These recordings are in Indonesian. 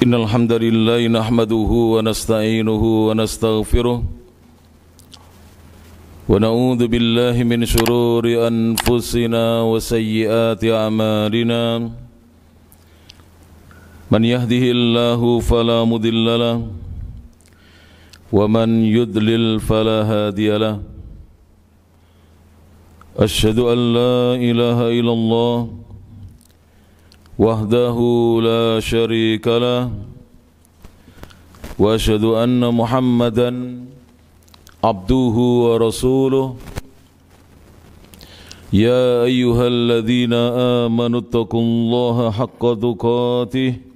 Innal hamdalillah nahmaduhu wa nasta'inuhu wa nastaghfiruh wa na'udzu billahi min shururi anfusina wa sayyiati a'malina. Man yahdihillahu fala mudilla lahu wa man yudlil fala hadiya lahu. Asyhadu an la ilaha illallah wahdahu la syarika lah wa asyhadu anna Muhammadan abduhu wa rasuluh. Ya ayyuhalladzina amanu taqullaha haqqa tuqatih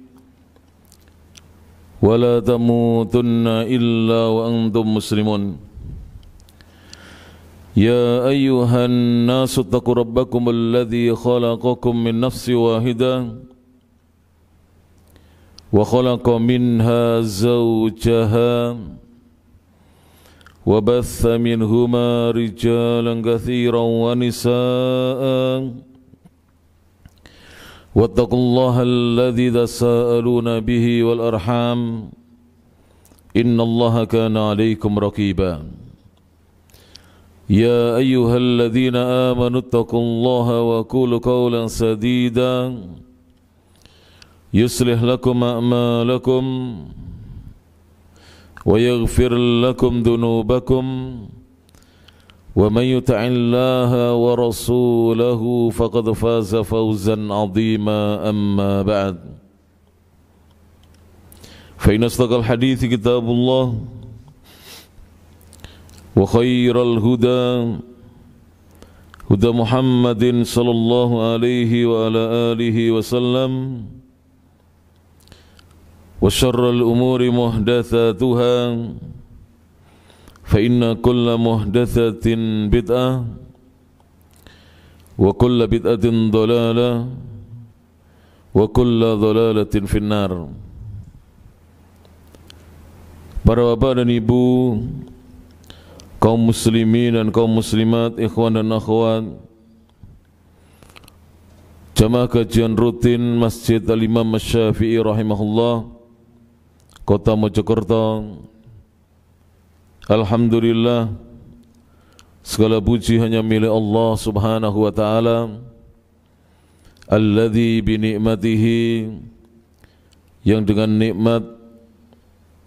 wa la tamutunna illa wa antum muslimun. يا أيها الناس اتقوا ربكم الذي خلقكم من نفس واحدة وخلق منها زوجها وبث منهما رجالا كثيرا ونساء واتقوا الله الذي تساءلون به والأرحام إن الله كان عليكم رقيبا. يا أيها الذين آمنوا اتقوا الله وقولوا قولا سديدا يصلح لكم أعمالكم ويغفر لكم ذنوبكم ومن يطع الله ورسوله فقد فاز فوزا عظيما. أما بعد فإن أصدق الحديث كتاب الله وخير الهدى هدى محمد صلى الله عليه وعلى آله وسلم وشر الأمور محدثاتها فإن كل محدثة بدعة وكل بدعة ضلالة وكل ضلالة في النار. Para bapak dan ibu, kaum muslimin dan kaum muslimat, ikhwan dan akhwat, jamaah kajian rutin Masjid Al-Imam Asy-Syafi'i rahimahullah, Kota Mojokerto. Alhamdulillah, segala puji hanya milik Allah Subhanahu wa taala, alladzi bi ni'matihi, yang dengan nikmat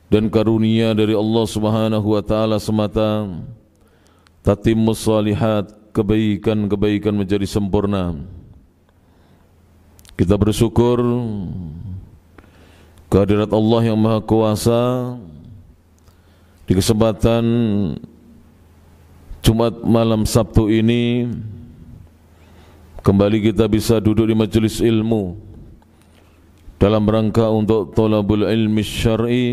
dan karunia dari Allah Subhanahu wa taala semata tatimmus shalihat, kebaikan-kebaikan menjadi sempurna. Kita bersyukur kehadirat Allah yang Maha Kuasa di kesempatan Jumat malam Sabtu ini kembali kita bisa duduk di majelis ilmu dalam rangka untuk thalabul ilmi syar'i,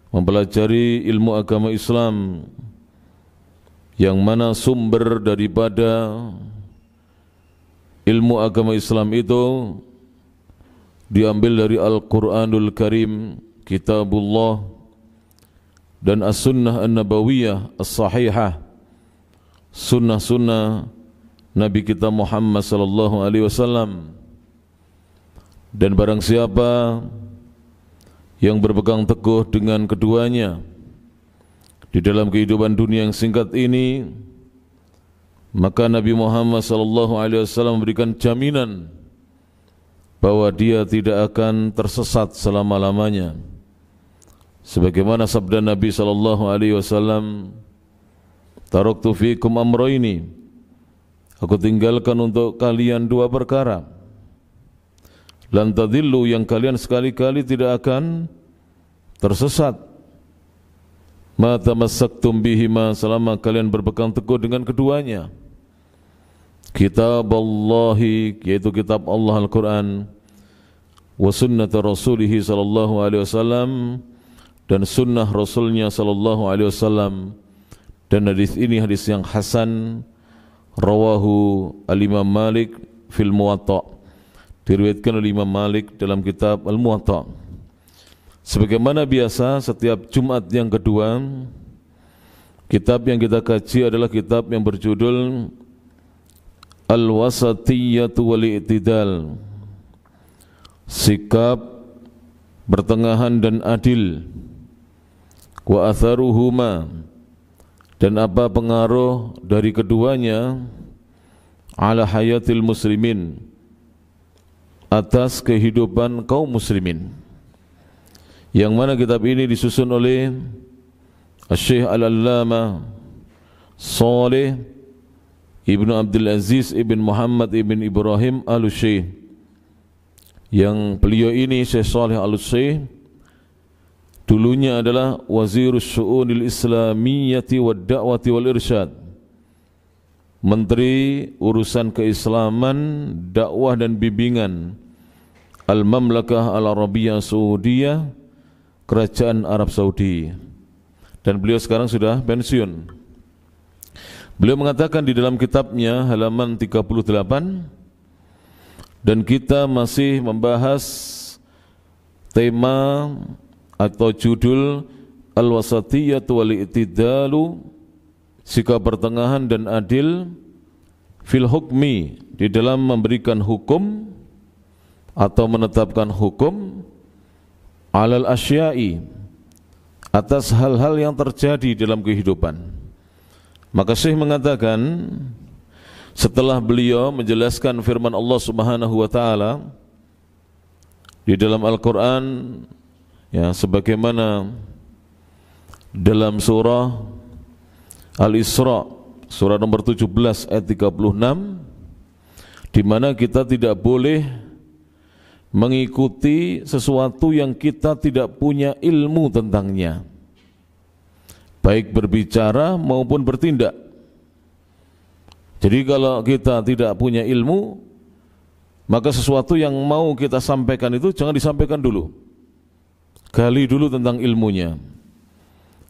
mempelajari ilmu agama Islam yang mana sumber daripada ilmu agama Islam itu diambil dari Al-Quranul Karim, Kitabullah, dan As-Sunnah An-Nabawiyah As-Sahihah, sunnah-sunnah Nabi kita Muhammad sallallahu alaihi wasallam. Dan barang siapa yang berpegang teguh dengan keduanya di dalam kehidupan dunia yang singkat ini, maka Nabi Muhammad SAW memberikan jaminan bahwa dia tidak akan tersesat selama-lamanya. Sebagaimana sabda Nabi SAW, taraktu fikum amrayni, aku tinggalkan untuk kalian dua perkara, lan tadillu, yang kalian sekali-kali tidak akan tersesat, ma tamassaktum bihima, selama kalian berpegang teguh dengan keduanya. Kitab Allahi, yaitu kitab Allah Al-Quran, wa sunnat Rasulih sallallahu alaihi wasallam, dan sunnah Rasulnya sallallahu alaihi wasallam. Dan hadis ini hadis yang hasan, rawahu al-Imam Malik fil Muwatta, diriwayatkan oleh Imam Malik dalam kitab Al-Muwatta. Sebagaimana biasa, setiap Jumat yang kedua, kitab yang kita kaji adalah kitab yang berjudul Al-Wasatiyyatu wal-I'tidal, sikap pertengahan dan adil, wa atharuhuma, dan apa pengaruh dari keduanya ala hayatil muslimin, atas kehidupan kaum muslimin. Yang mana kitab ini disusun oleh Syekh Al-Allamah Saleh Ibnu Abdul Aziz Ibn Muhammad Ibn Ibrahim Al-Syekh, yang beliau ini Syekh Saleh Al-Syekh dulunya adalah Wazirus Syu'unil Islamiyyati wad Da'wati wal Irsyad, Menteri Urusan Keislaman, Dakwah dan Bimbingan Al-Mamlakah Al-Arabiyyah Saudiyah, Kerajaan Arab Saudi. Dan beliau sekarang sudah pensiun. Beliau mengatakan di dalam kitabnya halaman 38, dan kita masih membahas tema atau judul Al-Wasatiyatu wal-I'tidalu, sikap pertengahan dan adil fil hukmi, di dalam memberikan hukum atau menetapkan hukum, alal asya'i, atas hal-hal yang terjadi dalam kehidupan. Maka Syekh mengatakan, setelah beliau menjelaskan firman Allah Subhanahu wa taala di dalam Al-Qur'an, ya, sebagaimana dalam surah Al-Isra, surah nomor 17 ayat 36, di mana kita tidak boleh mengikuti sesuatu yang kita tidak punya ilmu tentangnya, baik berbicara maupun bertindak. Jadi kalau kita tidak punya ilmu, maka sesuatu yang mau kita sampaikan itu jangan disampaikan dulu, gali dulu tentang ilmunya.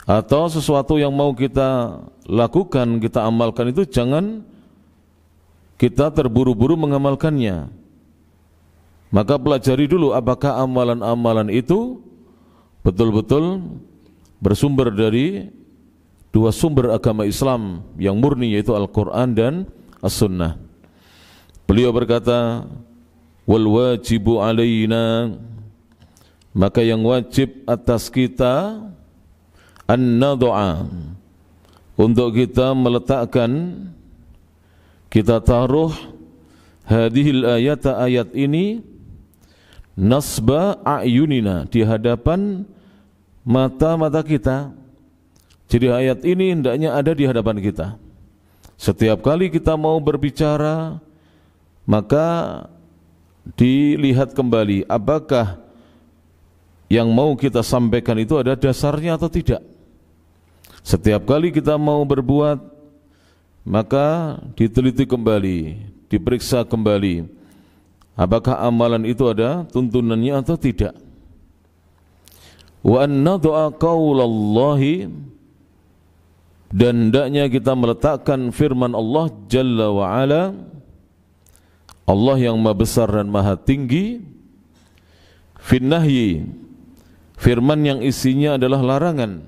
Atau sesuatu yang mau kita lakukan, kita amalkan itu jangan kita terburu-buru mengamalkannya. Maka pelajari dulu apakah amalan-amalan itu betul-betul bersumber dari dua sumber agama Islam yang murni, yaitu Al-Quran dan As-Sunnah. Beliau berkata, wal wajibu alaina, maka yang wajib atas kita, an-nad'a, untuk kita meletakkan, kita taruh hadhil ayata, ayat ini, nasba a'yunina, di hadapan mata-mata kita. Jadi ayat ini hendaknya ada di hadapan kita. Setiap kali kita mau berbicara, maka dilihat kembali apakah yang mau kita sampaikan itu ada dasarnya atau tidak. Setiap kali kita mau berbuat, maka diteliti kembali, diperiksa kembali apakah amalan itu ada tuntunannya atau tidak. Wa an nad'a qaulallahi, dan hendaknya kita meletakkan firman Allah Jalla wa Ala, Allah yang maha besar dan maha tinggi, finnahyi, firman yang isinya adalah larangan,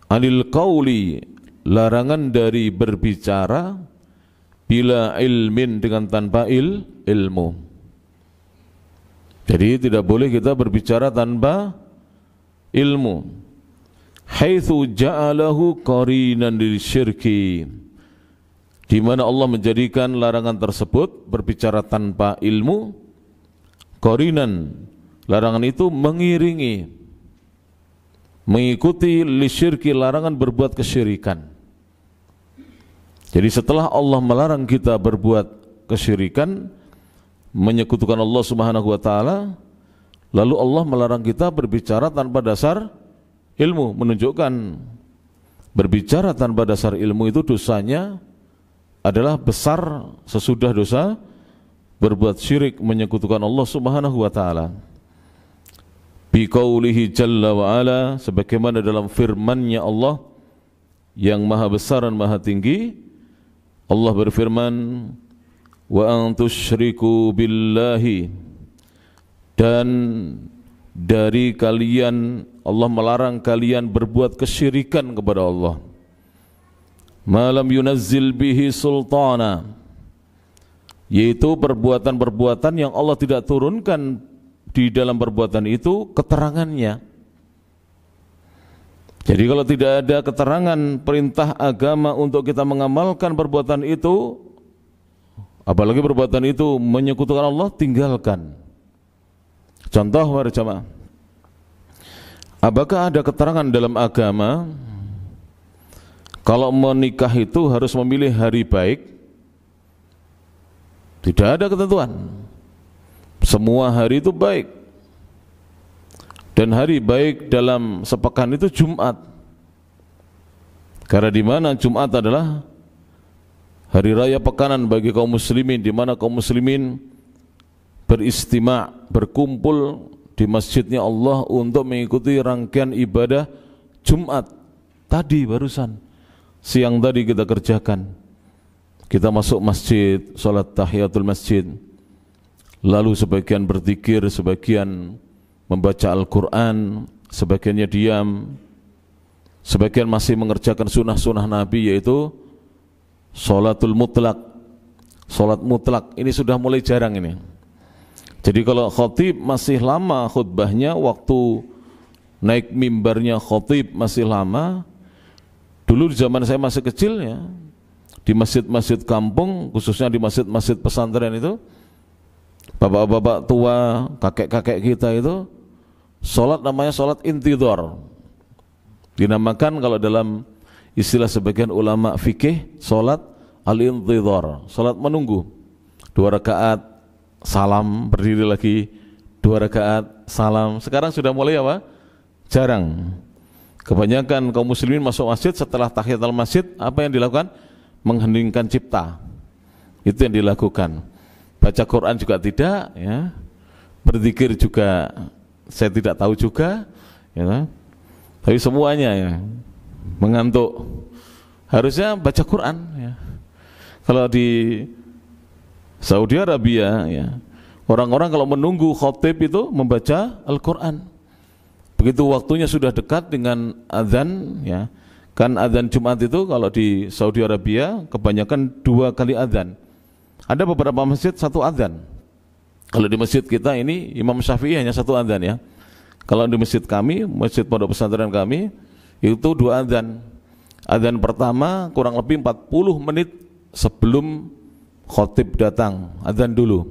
anil qauli, larangan dari berbicara, bila ilmin, dengan tanpa ilmu. Jadi tidak boleh kita berbicara tanpa ilmu. Haitsu ja'alahu qarinan lisyirki, di mana Allah menjadikan larangan tersebut, berbicara tanpa ilmu, qarinan, larangan itu mengiringi, mengikuti lisyirki, larangan berbuat kesyirikan. Jadi setelah Allah melarang kita berbuat kesyirikan, menyekutukan Allah Subhanahu wa taala, lalu Allah melarang kita berbicara tanpa dasar ilmu, menunjukkan berbicara tanpa dasar ilmu itu dosanya adalah besar sesudah dosa berbuat syirik, menyekutukan Allah Subhanahu wa taala. Bi qaulihi jalla wa ala, sebagaimana dalam firman-Nya Allah yang maha besar dan maha tinggi, Allah berfirman, wa an tusyriku billahi, dan dari kalian, Allah melarang kalian berbuat kesyirikan kepada Allah, malam yunazzil bihi sultana, yaitu perbuatan-perbuatan yang Allah tidak turunkan di dalam perbuatan itu keterangannya. Jadi kalau tidak ada keterangan perintah agama untuk kita mengamalkan perbuatan itu, apalagi perbuatan itu menyekutukan Allah, tinggalkan. Contoh para jamaah, apakah ada keterangan dalam agama kalau menikah itu harus memilih hari baik? Tidak ada ketentuan. Semua hari itu baik. Dan hari baik dalam sepekan itu Jumat. Karena di mana Jumat adalah hari raya pekanan bagi kaum muslimin, di mana kaum muslimin beristima', berkumpul di masjidnya Allah untuk mengikuti rangkaian ibadah Jumat. Tadi barusan siang tadi kita kerjakan. Kita masuk masjid, salat tahiyatul masjid. Lalu sebagian berzikir, sebagian membaca Al-Quran, sebagiannya diam, sebagian masih mengerjakan sunnah-sunnah Nabi, yaitu sholatul mutlak, sholat mutlak. Ini sudah mulai jarang ini. Jadi kalau khatib masih lama khutbahnya, waktu naik mimbarnya khatib masih lama. Dulu di zaman saya masih kecil ya, di masjid-masjid kampung, khususnya di masjid-masjid pesantren itu, bapak-bapak tua, kakek-kakek kita itu sholat namanya sholat intidhar. Dinamakan kalau dalam istilah sebagian ulama fikih sholat al-intidhar, sholat menunggu. 2 rakaat salam, berdiri lagi, 2 rakaat salam. Sekarang sudah mulai apa? Jarang. Kebanyakan kaum muslimin masuk masjid setelah tahiyatul masjid, apa yang dilakukan? Mengheningkan cipta. Itu yang dilakukan. Baca Quran juga tidak, ya. Berzikir juga saya tidak tahu juga, ya. Tapi semuanya ya mengantuk. Harusnya baca Quran, ya. Kalau di Saudi Arabia, ya, orang-orang kalau menunggu khatib itu membaca Al-Quran. Begitu waktunya sudah dekat dengan azan, ya. Kan azan Jumat itu kalau di Saudi Arabia kebanyakan 2 kali azan. Ada beberapa masjid 1 azan. Kalau di masjid kita ini Imam Syafi'i hanya 1 azan ya. Kalau di masjid kami, masjid pondok pesantren kami, itu 2 azan. Azan pertama kurang lebih 40 menit sebelum khatib datang, azan dulu.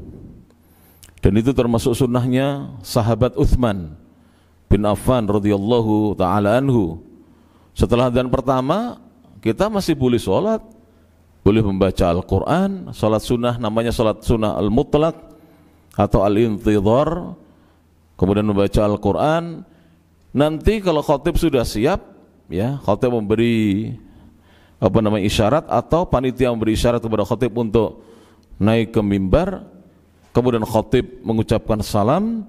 Dan itu termasuk sunnahnya sahabat Utsman bin Affan radhiyallahu taala anhu. Setelah azan pertama, kita masih boleh sholat, boleh membaca Al-Quran, sholat sunnah, namanya sholat sunnah al-mutlak atau al-intidhar, kemudian membaca Al-Quran. Nanti kalau khatib sudah siap, ya, khatib memberi isyarat atau panitia memberi isyarat kepada khatib untuk naik ke mimbar, kemudian khatib mengucapkan salam,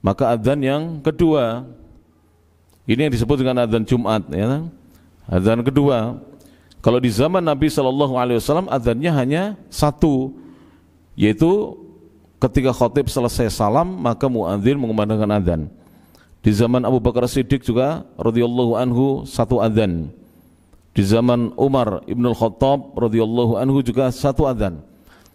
maka adzan yang kedua, ini yang disebut dengan adzan Jumat, ya. Adzan kedua. Kalau di zaman Nabi SAW adzannya hanya 1, yaitu ketika khatib selesai salam maka muadzin mengumandangkan adzan. Di zaman Abu Bakar Siddiq juga radhiyallahu anhu 1 adzan. Di zaman Umar Ibnul Khattab radhiyallahu anhu juga 1 adzan.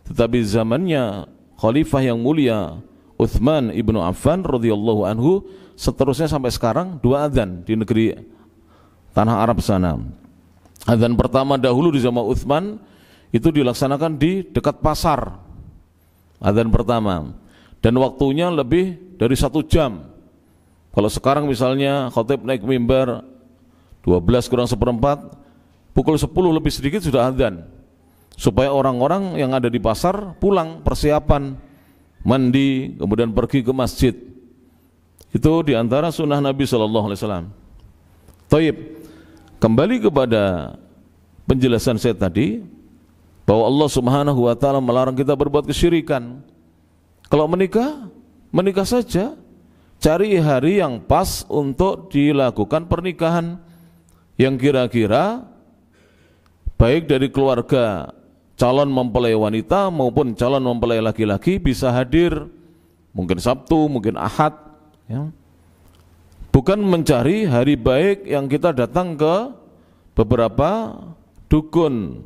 Tetapi zamannya khalifah yang mulia Utsman Ibnu Affan radhiyallahu anhu, seterusnya sampai sekarang 2 adzan di negeri tanah Arab sana. Adzan pertama dahulu di zaman Utsman itu dilaksanakan di dekat pasar. Adzan pertama, dan waktunya lebih dari 1 jam. Kalau sekarang misalnya khatib naik mimbar 12 kurang 1/4, pukul 10 lebih sedikit sudah adzan, supaya orang-orang yang ada di pasar pulang, persiapan mandi, kemudian pergi ke masjid. Itu diantara sunnah Nabi SAW. Taib, kembali kepada penjelasan saya tadi, bahwa Allah Subhanahu wa ta'ala melarang kita berbuat kesyirikan. Kalau menikah, menikah saja. Cari hari yang pas untuk dilakukan pernikahan, yang kira-kira baik dari keluarga calon mempelai wanita maupun calon mempelai laki-laki bisa hadir, mungkin Sabtu, mungkin Ahad, ya. Bukan mencari hari baik yang kita datang ke beberapa dukun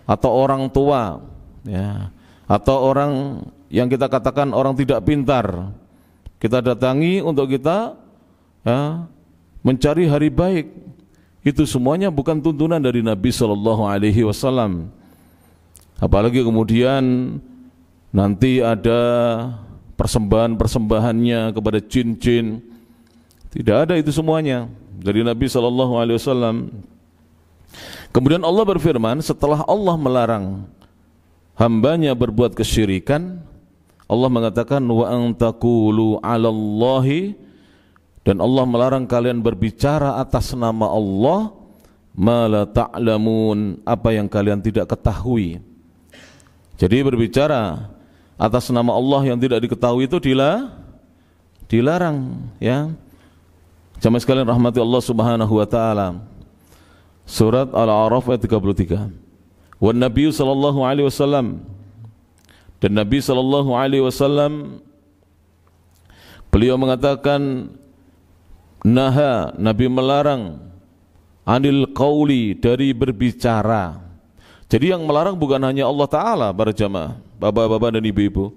atau orang tua, ya, atau orang yang kita katakan orang tidak pintar. kita datangi untuk kita mencari hari baik. Itu semuanya bukan tuntunan dari Nabi sallallahu alaihi wasallam. Apalagi kemudian nanti ada persembahan-persembahannya kepada jin-jin. Tidak ada itu semuanya dari Nabi sallallahu alaihi wasallam. Kemudian Allah berfirman, setelah Allah melarang hambanya berbuat kesyirikan, Allah mengatakan wa an taqulu 'alallahi, dan Allah melarang kalian berbicara atas nama Allah ma la ta'lamun, apa yang kalian tidak ketahui. Jadi berbicara atas nama Allah yang tidak diketahui itu dilarang, ya. Jamaah sekalian rahmati Allah Subhanahu wa taala. Surat Al-A'raf ayat 33. Wan Nabi sallallahu alaihi wasallam, dan Nabi sallallahu alaihi wasallam beliau mengatakan naha, Nabi melarang anil qauli, dari berbicara. Jadi yang melarang bukan hanya Allah Ta'ala, para jamaah, bapak-bapak dan ibu-ibu.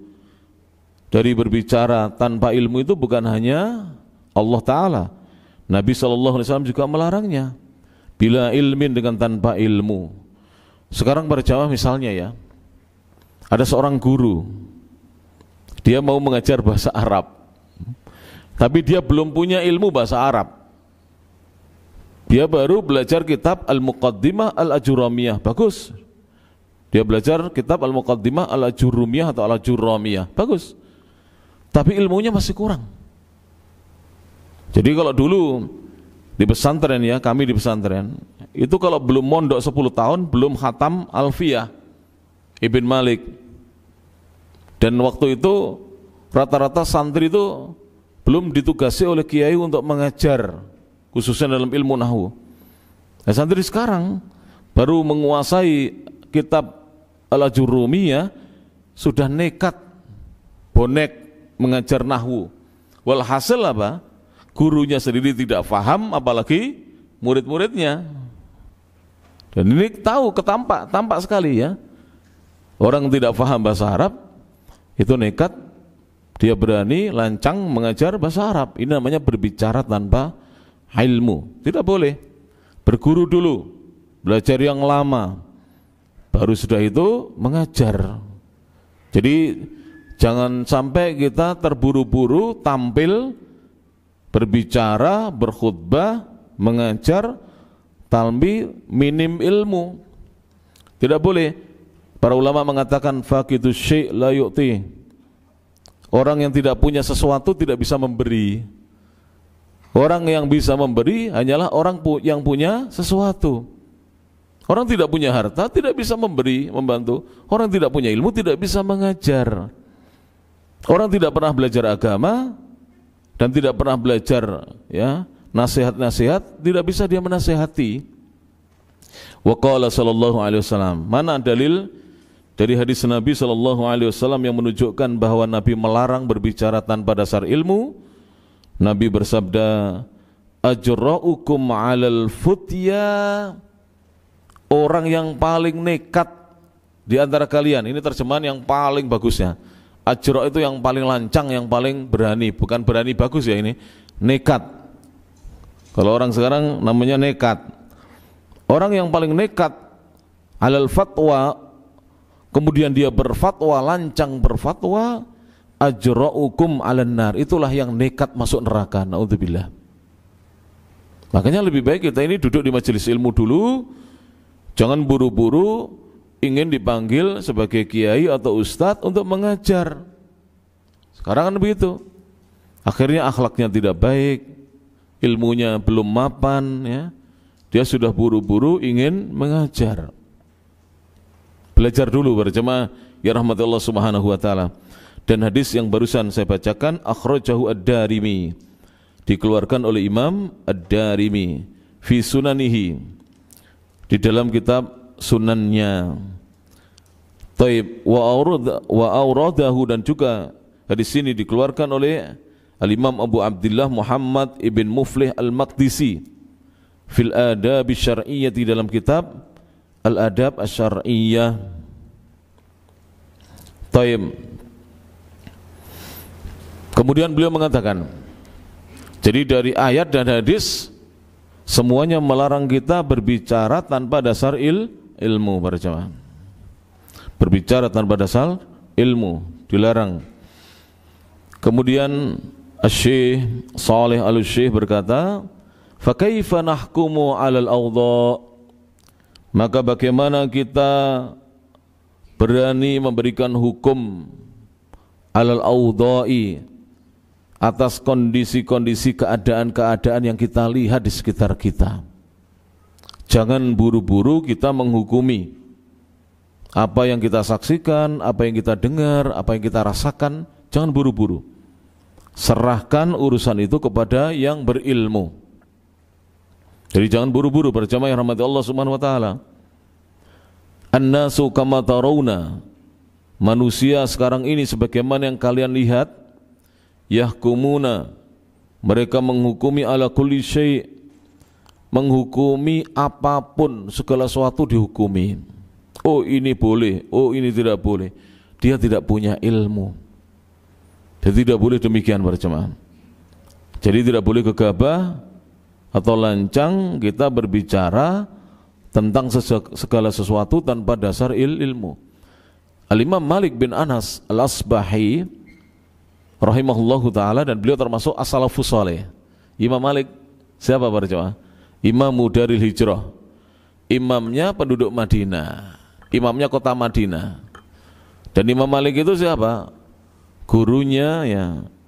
Dari berbicara tanpa ilmu itu bukan hanya Allah Ta'ala, Nabi SAW juga melarangnya. Bila ilmin, dengan tanpa ilmu. Sekarang para jamaah misalnya ya, ada seorang guru, dia mau mengajar bahasa Arab, tapi dia belum punya ilmu bahasa Arab. Dia baru belajar kitab Al-Muqaddimah Al-Ajurramiyah, bagus. Dia belajar kitab Al-Muqaddimah Al-Ajurramiyah atau Al-Ajurramiyah, bagus. Tapi ilmunya masih kurang. Jadi kalau dulu di pesantren ya, kami di pesantren, itu kalau belum mondok 10 tahun, belum khatam Alfiyah Ibn Malik. Dan waktu itu rata-rata santri itu belum ditugasi oleh kiai untuk mengajar, khususnya dalam ilmu nahwu. Nah, santri sekarang baru menguasai kitab Al-Ajurrumiyah, sudah nekat bonek mengajar nahwu. Walhasil apa? Gurunya sendiri tidak paham, apalagi murid-muridnya. Dan ini tahu, tampak sekali ya. Orang tidak paham bahasa Arab itu nekat, dia berani lancang mengajar bahasa Arab. Ini namanya berbicara tanpa ilmu. Tidak boleh. Berguru dulu, belajar yang lama, baru sudah itu mengajar. Jadi jangan sampai kita terburu-buru tampil, berbicara, berkhutbah, mengajar, tapi minim ilmu. Tidak boleh. Para ulama mengatakan faqidu syai' la yu'ti. Orang yang tidak punya sesuatu tidak bisa memberi. Orang yang bisa memberi hanyalah orang yang punya sesuatu. Orang tidak punya harta tidak bisa memberi, membantu. Orang tidak punya ilmu tidak bisa mengajar. Orang tidak pernah belajar agama dan tidak pernah belajar ya nasihat-nasihat, tidak bisa dia menasihati. Wa qala sallallahu alaihi wasallam, mana dalil dari hadis Nabi sallallahu alaihi wasallam yang menunjukkan bahwa Nabi melarang berbicara tanpa dasar ilmu? Nabi bersabda, ajra'ukum 'alal futya, orang yang paling nekat di antara kalian. Ini terjemahan yang paling bagusnya. Ajra' itu yang paling lancang, yang paling berani. Bukan berani bagus ya, ini nekat. Kalau orang sekarang namanya nekat. Orang yang paling nekat 'alal fatwa, kemudian dia berfatwa, lancang berfatwa, ajra'ukum 'alan nar, itulah yang nekat masuk neraka. Naudzubillah. Makanya lebih baik kita ini duduk di majelis ilmu dulu, jangan buru-buru ingin dipanggil sebagai kiai atau ustadz untuk mengajar. Sekarang kan begitu. Akhirnya akhlaknya tidak baik, ilmunya belum mapan ya. Dia sudah buru-buru ingin mengajar. Belajar dulu berjamaah ya rahmatullah subhanahu wa ta'ala. Dan hadis yang barusan saya bacakan akhrajahu ad-Darimi, dikeluarkan oleh Imam ad-Darimi fi sunanihi, di dalam kitab sunannya. Taib wa auradahu, dan juga hadis ini dikeluarkan oleh Al-Imam Abu Abdullah Muhammad ibn Muflih Al-Maqdisi fil adab syar'iyyah, di dalam kitab Al-Adab Asy-Syar'iyyah. Taib. Kemudian beliau mengatakan, jadi dari ayat dan hadis semuanya melarang kita berbicara tanpa dasar ilmu para jamaah. Berbicara tanpa dasar ilmu dilarang. Kemudian Asy-Syaikh Shalih Al-Syekh berkata, "Fa kaifa nahkumu 'alal awdha?" Maka bagaimana kita berani memberikan hukum 'alal awdha'i, atas kondisi-kondisi keadaan-keadaan yang kita lihat di sekitar kita. Jangan buru-buru kita menghukumi apa yang kita saksikan, apa yang kita dengar, apa yang kita rasakan. Jangan buru-buru. Serahkan urusan itu kepada yang berilmu. Jadi jangan buru-buru, para jamaah yang rahmati Allah Subhanahu wa taala. An-nasu kama tarawna. Manusia sekarang ini sebagaimana yang kalian lihat, yahkumuna, mereka menghukumi ala kulli syai', menghukumi apapun, segala sesuatu dihukumi. Oh ini boleh, oh ini tidak boleh. Dia tidak punya ilmu. Jadi tidak boleh demikian para jemaah. Jadi tidak boleh gegabah atau lancang kita berbicara tentang segala sesuatu tanpa dasar ilmu. Al-Imam Malik bin Anas Al-Asbahi rahimahullahu ta'ala, dan beliau termasuk as-salafus saleh. Imam Malik siapa para jemaah? Imamu daril hijrah, imamnya penduduk Madinah, imamnya kota Madinah. Dan Imam Malik itu siapa? Gurunya, ya,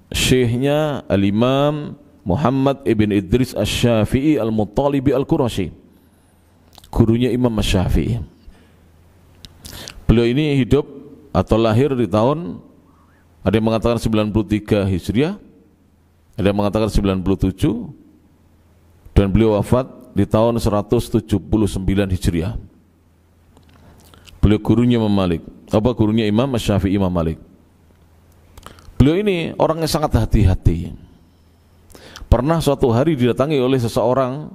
syekhnya Al-Imam Muhammad ibn Idris Asy-Syafi'i Al-Muttalibi Al-Qurashi, gurunya Imam Asy-Syafi'i. Beliau ini hidup atau lahir di tahun, ada yang mengatakan 93 Hijriah, ada yang mengatakan 97, dan beliau wafat di tahun 179 Hijriah. Beliau gurunya Imam Malik, gurunya Imam Asy-Syafi'i, Imam Malik. Beliau ini orang yang sangat hati-hati. Pernah suatu hari didatangi oleh seseorang,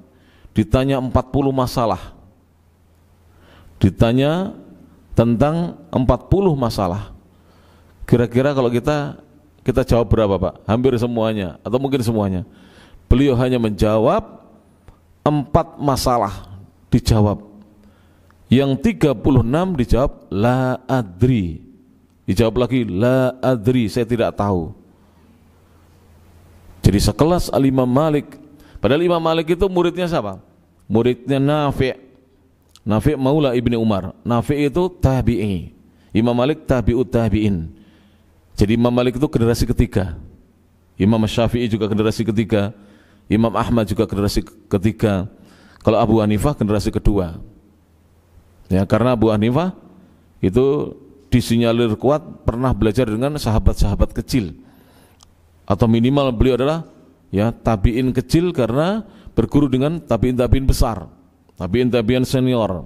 ditanya 40 masalah. Ditanya tentang 40 masalah. Kira-kira kalau kita jawab berapa, Pak? Hampir semuanya atau mungkin semuanya. Beliau hanya menjawab 4 masalah dijawab. Yang 36 dijawab la adri. Dijawab lagi la adri, saya tidak tahu. Jadi sekelas Al-Imam Malik. Padahal Imam Malik itu muridnya siapa? Muridnya Nafi'. Nafi' Maula Ibni Umar. Nafi' itu tabi'i. Imam Malik tabi'ut tabi'in. Jadi Imam Malik itu generasi ketiga. Imam Syafi'i juga generasi ketiga. Imam Ahmad juga generasi ketiga. Kalau Abu Hanifah generasi kedua. Ya, karena Abu Hanifah itu disinyalir kuat pernah belajar dengan sahabat-sahabat kecil. Atau minimal beliau adalah, ya, tabi'in kecil karena berguru dengan tabi'in besar. Tabi'in senior.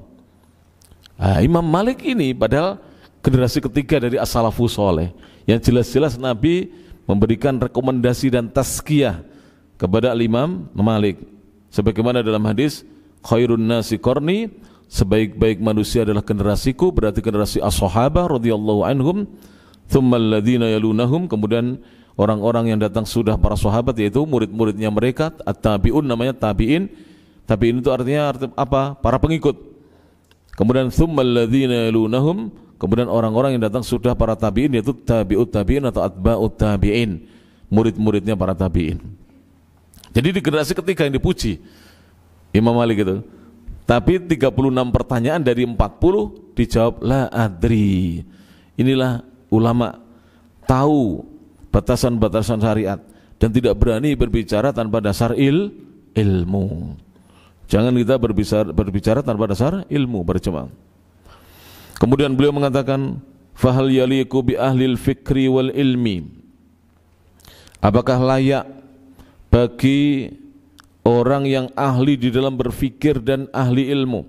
Nah, Imam Malik ini padahal generasi ketiga dari as-salafus saleh, yang jelas-jelas Nabi memberikan rekomendasi dan tazkiyah kepada Imam Malik. Sebagaimana dalam hadis, khairun nasi qarni, sebaik-baik manusia adalah generasiku, berarti generasi as-sahabah radhiyallahu anhum, tsummal ladzina yalunahum, kemudian orang-orang yang datang sudah para sahabat, yaitu murid-muridnya mereka, at-tabi'un, namanya tabi'in. Tabi'in itu artinya apa? Para pengikut. Kemudian tsummal ladzina yalunahum, kemudian orang-orang yang datang sudah para tabi'in, yaitu tabi'ut tabi'in atau atba'ut tabi'in, murid-muridnya para tabi'in. Jadi di generasi ketiga yang dipuji Imam Malik itu. Tapi 36 pertanyaan dari 40 dijawab la adri. Inilah ulama tahu batasan-batasan syariat dan tidak berani berbicara tanpa dasar ilmu. Jangan kita berbicara tanpa dasar ilmu, berjemaah. Kemudian beliau mengatakan, fahal yaliku bi ahlil fikri wal ilmi. Apakah layak bagi orang yang ahli di dalam berfikir dan ahli ilmu,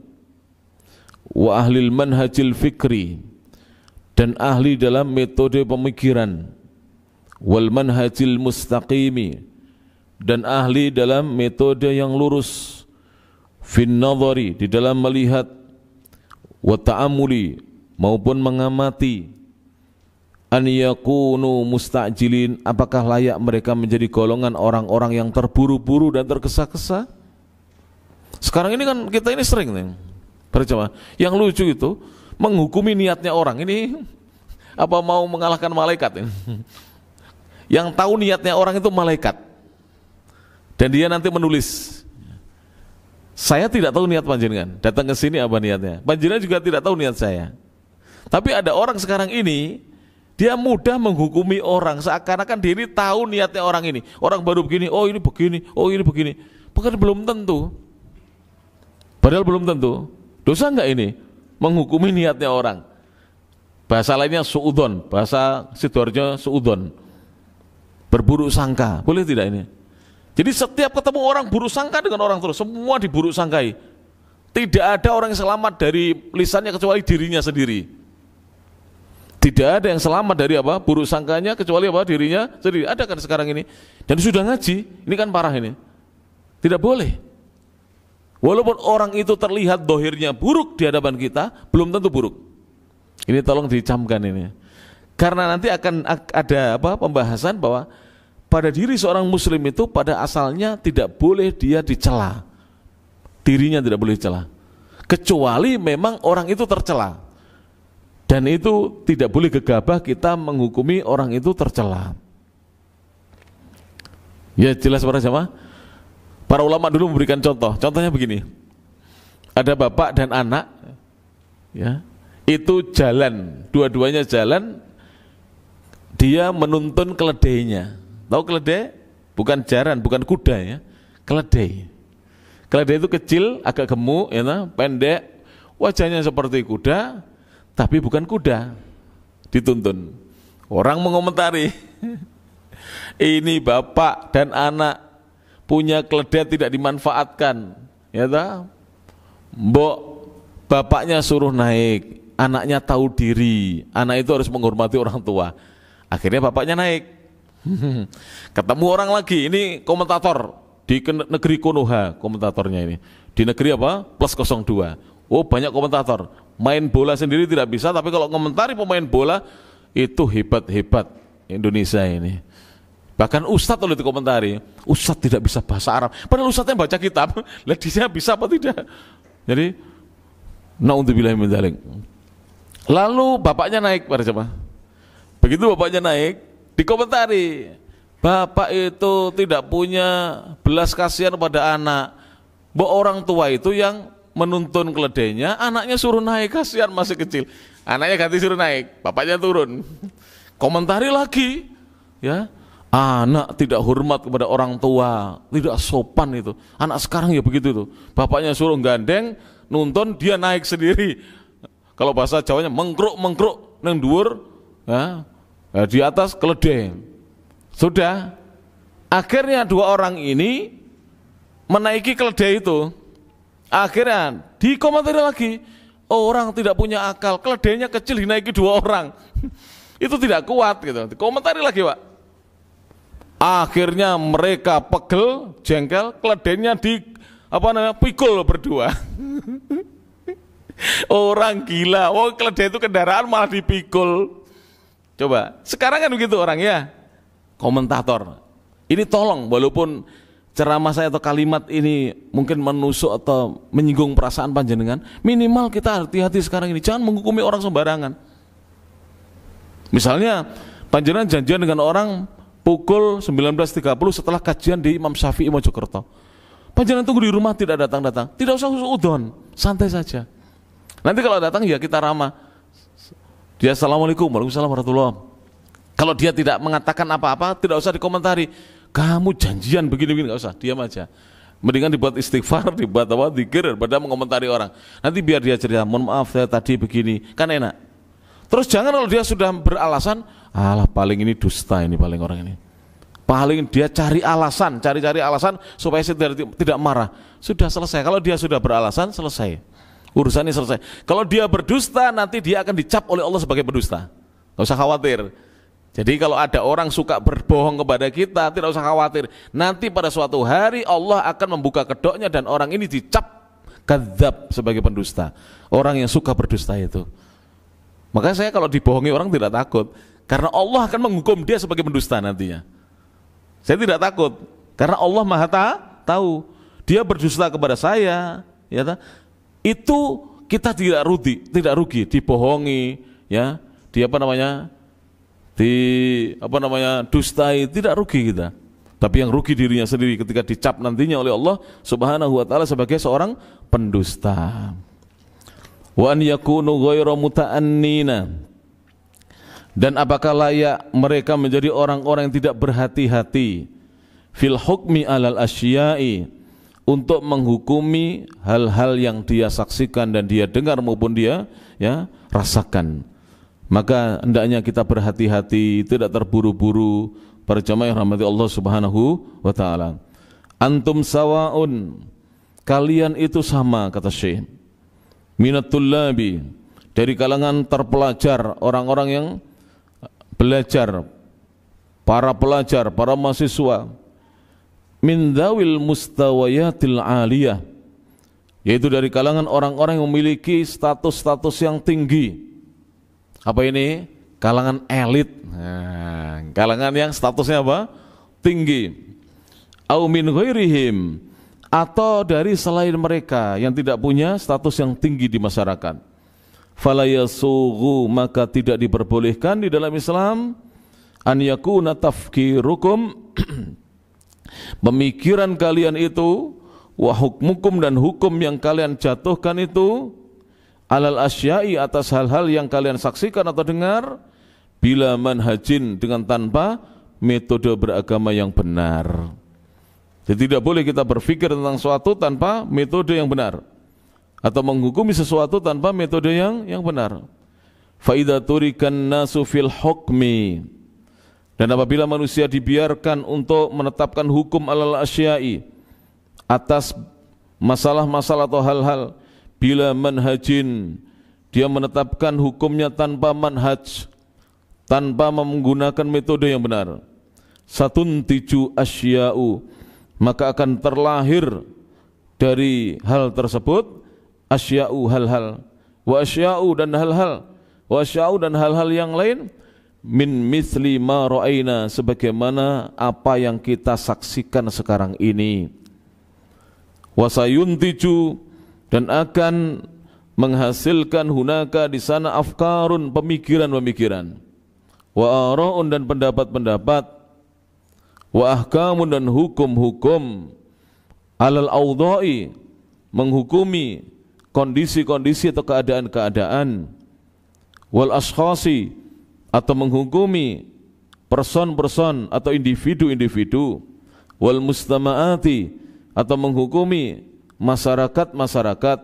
wa ahlil manhajil fikri, dan ahli dalam metode pemikiran, wal manhajil mustaqimi, dan ahli dalam metode yang lurus, fin nadhari, di dalam melihat, wa ta'amuli, maupun mengamati, an yakunu mustajilin, apakah layak mereka menjadi golongan orang-orang yang terburu-buru dan tergesa-gesa? Sekarang ini kan kita ini sering nih berjamaah. Yang lucu itu menghukumi niatnya orang ini apa mau mengalahkan malaikat ini. Yang tahu niatnya orang itu malaikat. Dan dia nanti menulis, saya tidak tahu niat panjenengan, datang ke sini apa niatnya. Panjenengan juga tidak tahu niat saya. Tapi ada orang sekarang ini, dia mudah menghukumi orang seakan-akan dia ini tahu niatnya orang ini. Orang baru begini, oh ini begini, oh ini begini. Bukan, belum tentu. Padahal belum tentu. Dosa enggak ini? Menghukumi niatnya orang. Bahasa lainnya suudon, bahasa Sidoarjo suudon. Berburuk sangka, boleh tidak ini? Jadi setiap ketemu orang buruk sangka dengan orang terus, semua diburuk sangkai. Tidak ada orang yang selamat dari lisannya kecuali dirinya sendiri. Tidak ada yang selamat dari apa? Buruk sangkanya kecuali apa? Dirinya sendiri. Ada kan sekarang ini? Dan sudah ngaji, ini kan parah ini. Tidak boleh. Walaupun orang itu terlihat dohirnya buruk di hadapan kita, belum tentu buruk. Ini tolong dicamkan ini. Karena nanti akan ada apa? Pembahasan bahwa pada diri seorang muslim itu pada asalnya tidak boleh dia dicela. Dirinya tidak boleh dicela. Kecuali memang orang itu tercela. Dan itu tidak boleh gegabah kita menghukumi orang itu tercela. Ya jelas para jamaah. Para ulama dulu memberikan contoh. Contohnya begini. Ada bapak dan anak, ya, itu jalan, dua-duanya jalan. Dia menuntun keledainya. Tahu keledai? Bukan jaran, bukan kuda ya. Keledai. Keledai itu kecil, agak gemuk, ya, pendek, wajahnya seperti kuda, tapi bukan kuda. Dituntun. Orang mengomentari, ini bapak dan anak punya keledai tidak dimanfaatkan, ya tak? Mbok, bapaknya suruh naik, anaknya tahu diri, anak itu harus menghormati orang tua. Akhirnya bapaknya naik. Ketemu orang lagi, ini komentator di negeri Konoha, komentatornya ini. Di negeri apa? Plus 02. Oh, banyak komentator. Main bola sendiri tidak bisa, tapi kalau komentari pemain bola itu hebat-hebat Indonesia ini. Bahkan ustadz oleh dikomentari, ustadz tidak bisa bahasa Arab. Padahal ustadznya baca kitab, lihat dia bisa apa tidak. Jadi, naudzubillah min dzalik. Lalu bapaknya naik pada jemaah. Begitu bapaknya naik, dikomentari, bapak itu tidak punya belas kasihan pada anak. Bahwa orang tua itu yang menuntun keledainya, anaknya suruh naik, kasihan masih kecil. Anaknya ganti suruh naik, bapaknya turun. Komentari lagi, ya, anak tidak hormat kepada orang tua, tidak sopan itu. Anak sekarang ya begitu itu. Bapaknya suruh gandeng, nuntun, dia naik sendiri. Kalau bahasa Jawanya mengkruk nang dhuwur, ya, di atas keledai. Sudah, akhirnya dua orang ini menaiki keledai itu. Akhirnya dikomentari lagi, orang tidak punya akal, keledainya kecil dinaiki dua orang. Itu tidak kuat gitu. Dikomentari lagi, Pak. Akhirnya mereka pegel, jengkel, keledainya pikul berdua. Orang gila, keledai itu kendaraan malah dipikul. Coba, sekarang kan begitu orang ya. Komentator. Ini tolong, walaupun ceramah saya atau kalimat ini mungkin menusuk atau menyinggung perasaan panjenengan, minimal kita hati-hati sekarang ini, jangan menghukumi orang sembarangan. Misalnya panjenengan janjian dengan orang pukul 19.30 setelah kajian di Imam Syafi'i Mojokerto. Panjenengan tunggu di rumah, tidak datang-datang, tidak usah udon, santai saja. Nanti kalau datang ya kita ramah. Dia assalamualaikum, waalaikumsalam warahmatullahi. Kalau dia tidak mengatakan apa-apa, tidak usah dikomentari. Kamu janjian begini-begini, nggak usah, diam aja. Mendingan dibuat istighfar, dibuat apa, dzikir daripada mengomentari orang. Nanti biar dia cerita, mohon maaf saya tadi begini, kan enak. Terus jangan kalau dia sudah beralasan, alah paling ini dusta ini paling orang ini. Paling dia cari alasan supaya saya tidak marah. Sudah selesai. Kalau dia sudah beralasan, selesai. Urusannya selesai. Kalau dia berdusta, nanti dia akan dicap oleh Allah sebagai pendusta. Tidak usah khawatir. Jadi kalau ada orang suka berbohong kepada kita, tidak usah khawatir. Nanti pada suatu hari Allah akan membuka kedoknya dan orang ini dicap kadzab sebagai pendusta. Orang yang suka berdusta itu. Makanya saya kalau dibohongi orang tidak takut. karena Allah akan menghukum dia sebagai pendusta nantinya. Saya tidak takut, karena Allah Maha tahu. Dia berdusta kepada saya, ya, itu kita tidak rugi, dibohongi, ya, dustai, tidak rugi kita. Tapi yang rugi dirinya sendiri ketika dicap nantinya oleh Allah Subhanahu wa taala sebagai seorang pendusta. Wa an yakunu ghairu muta'annina. Dan apakah layak mereka menjadi orang-orang yang tidak berhati-hati fil hukmi alal asya'i, untuk menghukumi hal-hal yang dia saksikan dan dia dengar maupun dia, ya, rasakan. Maka hendaknya kita berhati-hati, tidak terburu-buru. Para jamaah yang rahmati Allah Subhanahu wa taala. Antum sawaun, kalian itu sama, kata Syekh. Minatul labi, dari kalangan terpelajar, orang-orang yang belajar, para pelajar, para mahasiswa. Min dzawil mustawayatil aliyah, yaitu dari kalangan orang-orang yang memiliki status-status yang tinggi. Apa ini? Kalangan elit, nah, kalangan yang statusnya apa? Tinggi. Au min ghairihim, atau dari selain mereka yang tidak punya status yang tinggi di masyarakat. Fala yasughu, maka tidak diperbolehkan di dalam Islam an yakuna tafkirukum pemikiran kalian itu, wa hukmukum, dan hukum yang kalian jatuhkan itu, alal asya'i, atas hal-hal yang kalian saksikan atau dengar, bila manhajin, dengan tanpa metode beragama yang benar. Jadi tidak boleh kita berpikir tentang sesuatu tanpa metode yang benar, atau menghukumi sesuatu tanpa metode yang benar. Fa idza turikan nasu fil hukmi, dan apabila manusia dibiarkan untuk menetapkan hukum alal asya'i, atas masalah-masalah atau hal-hal, bila manhajin, dia menetapkan hukumnya tanpa manhaj, tanpa menggunakan metode yang benar. Satuntiju asya'u, maka akan terlahir dari hal tersebut asya'u, hal-hal, wa asya'u, dan hal-hal, wa asya'u, dan hal-hal yang lain, min mithli ma ra'ayna, sebagaimana apa yang kita saksikan sekarang ini. Wasayuntiju, dan akan menghasilkan hunaka, di sana, afkarun, pemikiran-pemikiran, wa ara'un, dan pendapat-pendapat, wa ahkamun, dan hukum-hukum, alal awda'i, menghukumi kondisi-kondisi atau keadaan-keadaan, wal ashkhasi, atau menghukumi person-person atau individu-individu, wal mustama'ati, atau menghukumi masyarakat-masyarakat,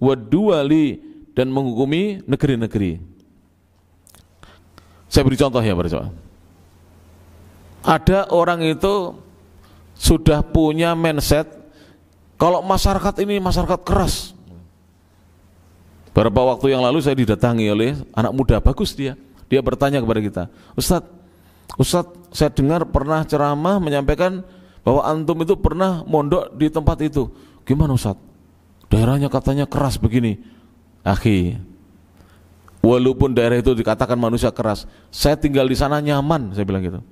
wad duwali, dan menghukumi negeri-negeri. Saya beri contoh ya, para jemaah. Ada orang itu sudah punya mindset kalau masyarakat ini masyarakat keras. Beberapa waktu yang lalu saya didatangi oleh anak muda, bagus dia. Dia bertanya kepada kita, Ustadz, saya dengar pernah ceramah menyampaikan bahwa antum itu pernah mondok di tempat itu. Gimana Ustadz? Daerahnya katanya keras begini. Akhi, walaupun daerah itu dikatakan manusia keras, saya tinggal di sana nyaman, saya bilang gitu.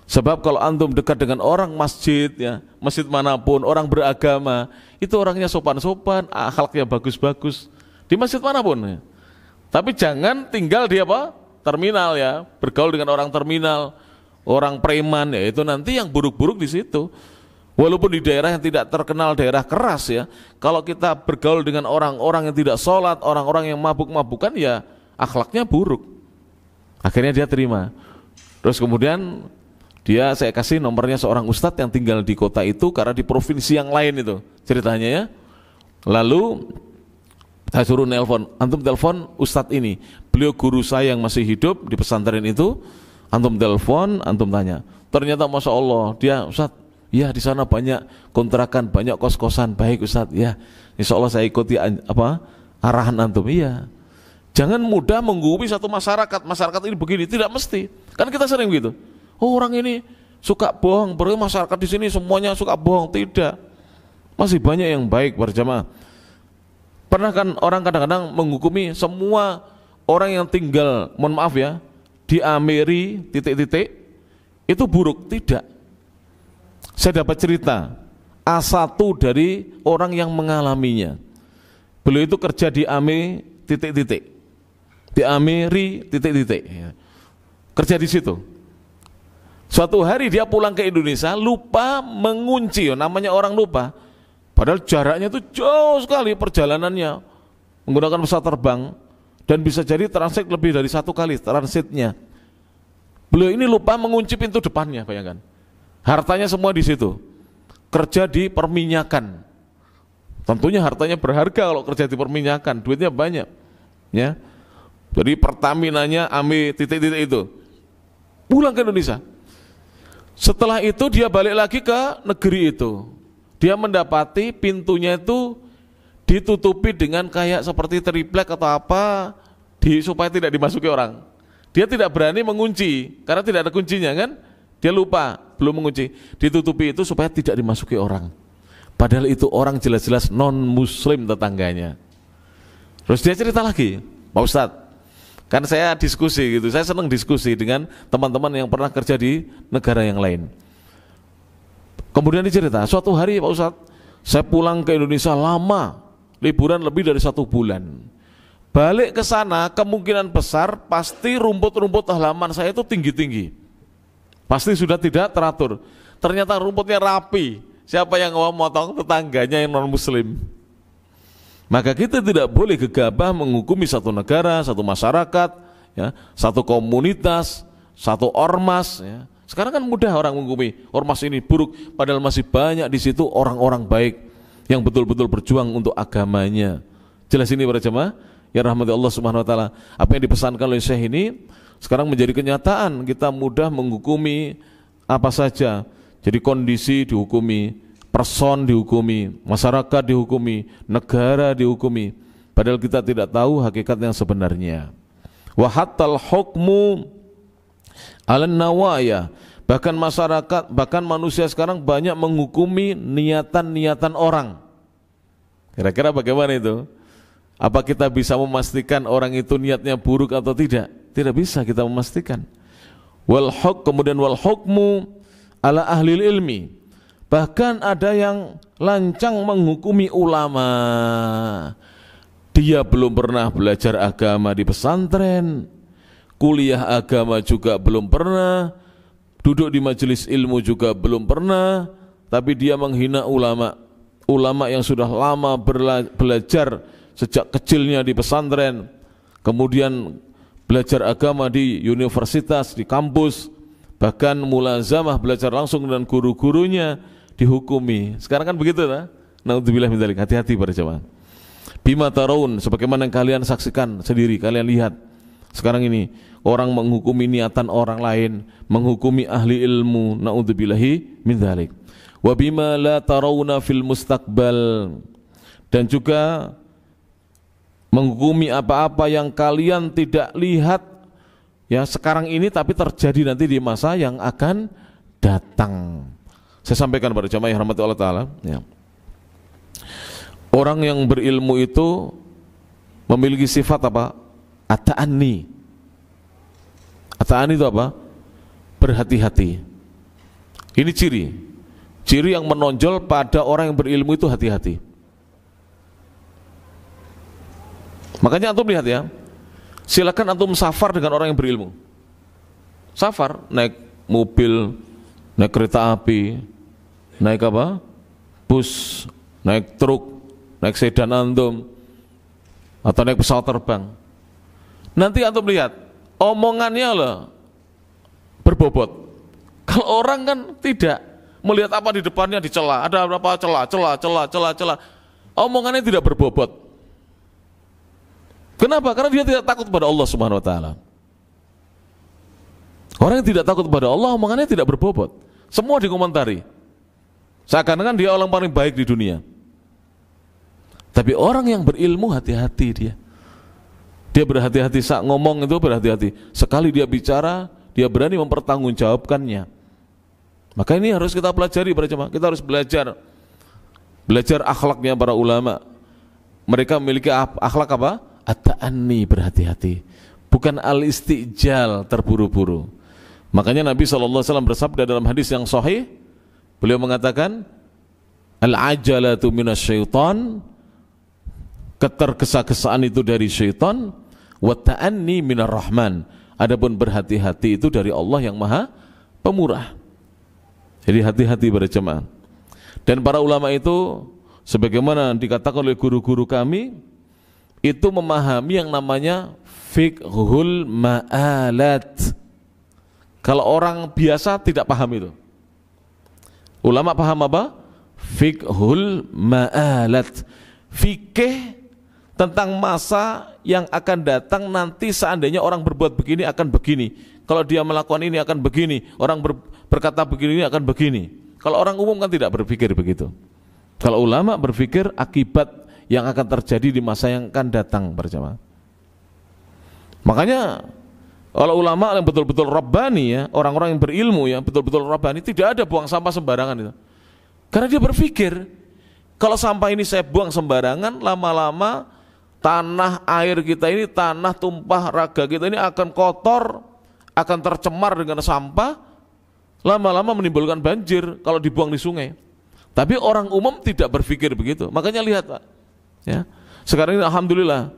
Sebab kalau antum dekat dengan orang masjid, ya, masjid manapun, orang beragama, itu orangnya sopan-sopan, akhlaknya bagus-bagus, di masjid manapun. Ya. Tapi jangan tinggal di apa? Terminal, ya, bergaul dengan orang terminal, orang preman, ya, itu nanti yang buruk-buruk di situ. Walaupun di daerah yang tidak terkenal daerah keras, ya, kalau kita bergaul dengan orang-orang yang tidak sholat, orang-orang yang mabuk-mabukan, ya akhlaknya buruk. Akhirnya dia terima. Terus kemudian saya kasih nomornya seorang ustadz yang tinggal di kota itu, karena di provinsi yang lain itu ceritanya, ya. Lalu saya suruh nelpon, antum telepon ustadz ini, beliau guru saya yang masih hidup di pesantren itu. Antum telepon, antum tanya, ternyata masya Allah dia, ustadz, ya di sana banyak kontrakan, banyak kos-kosan. Baik ustadz, ya insya Allah saya ikuti arahan antum. Iya, jangan mudah menghukumi satu masyarakat ini begini, tidak mesti. Kan kita sering begitu, oh orang ini suka bohong, berarti masyarakat di sini semuanya suka bohong. Tidak, masih banyak yang baik, berjamaah. Pernah kan orang kadang-kadang menghukumi semua orang yang tinggal, mohon maaf ya, di Amiri titik-titik itu buruk, tidak. Saya dapat cerita A1 dari orang yang mengalaminya. Beliau itu kerja di Amiri titik-titik, di Amiri titik-titik, kerja di situ. Suatu hari dia pulang ke Indonesia, lupa mengunci, namanya orang lupa. Padahal jaraknya itu jauh sekali perjalanannya, menggunakan pesawat terbang, dan bisa jadi transit lebih dari 1 kali transitnya. Beliau ini lupa mengunci pintu depannya, bayangkan. Hartanya semua di situ. Kerja di perminyakan. Tentunya hartanya berharga kalau kerja di perminyakan, duitnya banyak. Ya. Jadi Pertaminanya Ami titik-titik itu. Pulang ke Indonesia. Setelah itu dia balik lagi ke negeri itu. Dia mendapati pintunya itu ditutupi dengan kayak seperti triplek atau apa, supaya tidak dimasuki orang. Dia tidak berani mengunci karena tidak ada kuncinya kan. Dia lupa belum mengunci. Ditutupi itu supaya tidak dimasuki orang. Padahal itu orang jelas-jelas non muslim tetangganya. Terus dia cerita lagi, Pak Ustadz, kan saya diskusi gitu, saya senang diskusi dengan teman-teman yang pernah kerja di negara yang lain. Kemudian dicerita, suatu hari Pak Ustadz, saya pulang ke Indonesia lama, liburan lebih dari 1 bulan. Balik ke sana kemungkinan besar pasti rumput-rumput halaman saya itu tinggi-tinggi. Pasti sudah tidak teratur. Ternyata rumputnya rapi. Siapa yang mau motong? Tetangganya yang non muslim. Maka kita tidak boleh gegabah menghukumi satu negara, satu masyarakat, ya, satu komunitas, satu ormas. Ya. Sekarang kan mudah orang menghukumi ormas ini buruk, padahal masih banyak di situ orang-orang baik yang betul-betul berjuang untuk agamanya. Jelas ini para jemaah yang rahmati Allah Subhanahu Wa Taala. Apa yang dipesankan oleh Syekh ini sekarang menjadi kenyataan. Kita mudah menghukumi apa saja. Jadi kondisi dihukumi, person dihukumi, masyarakat dihukumi, negara dihukumi, padahal kita tidak tahu hakikat yang sebenarnya. Wa hattal hukmu 'alan nawaya, bahkan masyarakat, bahkan manusia sekarang banyak menghukumi niatan-niatan orang. Kira-kira bagaimana itu? Apa kita bisa memastikan orang itu niatnya buruk atau tidak? Tidak bisa kita memastikan. Wal hukm, kemudian wal hukmu 'ala ahli ilmi, bahkan ada yang lancang menghukumi ulama. Dia belum pernah belajar agama di pesantren, kuliah agama juga belum pernah, duduk di majelis ilmu juga belum pernah, tapi dia menghina ulama. Ulama yang sudah lama belajar sejak kecilnya di pesantren, kemudian belajar agama di universitas, di kampus, bahkan mulazamah belajar langsung dengan guru-gurunya, dihukumi. Sekarang kan begitu lah. Naudzubillah min dzalik. Hati-hati para jemaah. Bima taraun, sebagaimana yang kalian saksikan sendiri, kalian lihat sekarang ini orang menghukumi niatan orang lain, menghukumi ahli ilmu. Naudzubillahi min dzalik. Wa bima la tarawna fil mustaqbal, dan juga menghukumi apa-apa yang kalian tidak lihat ya sekarang ini, tapi terjadi nanti di masa yang akan datang. Saya sampaikan pada jamaah yang rahmati Allah Ta'ala ya. Orang yang berilmu itu memiliki sifat apa? At-ta'anni. At-ta'anni itu apa? Berhati-hati. Ini ciri yang menonjol pada orang yang berilmu itu hati-hati. Makanya antum lihat ya, silakan antum safar dengan orang yang berilmu. Safar, naik mobil, naik kereta api, naik apa? Bus, naik truk, naik sedan antum, atau naik pesawat terbang. Nanti antum lihat, omongannya loh berbobot. Kalau orang kan tidak, melihat apa di depannya dicela, ada berapa celah. Omongannya tidak berbobot. Kenapa? Karena dia tidak takut kepada Allah Subhanahu Wa Taala. Orang yang tidak takut kepada Allah, omongannya tidak berbobot. Semua dikomentari. Seakan-akan dia orang paling baik di dunia. Tapi orang yang berilmu hati-hati dia. Dia berhati-hati saat ngomong itu berhati-hati. Sekali dia bicara, dia berani mempertanggungjawabkannya. Maka ini harus kita pelajari para jemaah. Kita harus belajar akhlaknya para ulama. Mereka memiliki akhlak apa? At-ta'anni, berhati-hati, bukan al-istijal, terburu-buru. Makanya Nabi SAW bersabda dalam hadis yang sahih, beliau mengatakan, al-ajalatu minasyaitan, ketergesa-gesaan itu dari syaitan, wa ta'anni minar rahman, adapun berhati-hati itu dari Allah yang Maha Pemurah. Jadi hati-hati pada jemaah. Dan para ulama itu sebagaimana dikatakan oleh guru-guru kami, itu memahami yang namanya fiqhul ma'alat. Kalau orang biasa tidak paham itu. Ulama paham apa? Fiqhul ma'alat. Fikih tentang masa yang akan datang nanti seandainya orang berbuat begini akan begini. Kalau dia melakukan ini akan begini. Orang berkata begini akan begini. Kalau orang umum kan tidak berpikir begitu. Kalau ulama berpikir akibat yang akan terjadi di masa yang akan datang berjamaah. Makanya kalau ulama yang betul-betul rabbani ya, orang-orang yang berilmu ya, betul-betul rabbani, tidak ada buang sampah sembarangan itu. Karena dia berpikir, kalau sampah ini saya buang sembarangan, lama-lama tanah air kita ini, tanah tumpah raga kita ini akan kotor, akan tercemar dengan sampah, lama-lama menimbulkan banjir kalau dibuang di sungai. Tapi orang umum tidak berpikir begitu. Makanya lihat Pak, ya, sekarang ini alhamdulillah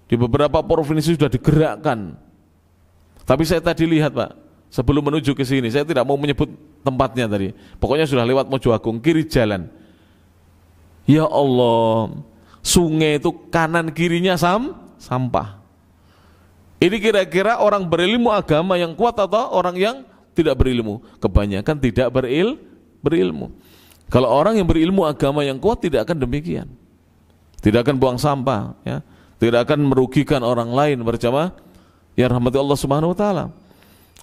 di beberapa provinsi sudah digerakkan. Tapi saya tadi lihat Pak, sebelum menuju ke sini, saya tidak mau menyebut tempatnya tadi. Pokoknya sudah lewat Mojo Agung, kiri jalan. Ya Allah, sungai itu kanan kirinya sampah. Ini kira-kira orang berilmu agama yang kuat atau orang yang tidak berilmu? Kebanyakan tidak berilmu. Kalau orang yang berilmu agama yang kuat tidak akan demikian. Tidak akan buang sampah, ya. Tidak akan merugikan orang lain berjamaah. Ya rahmati Allah Subhanahu wa taala.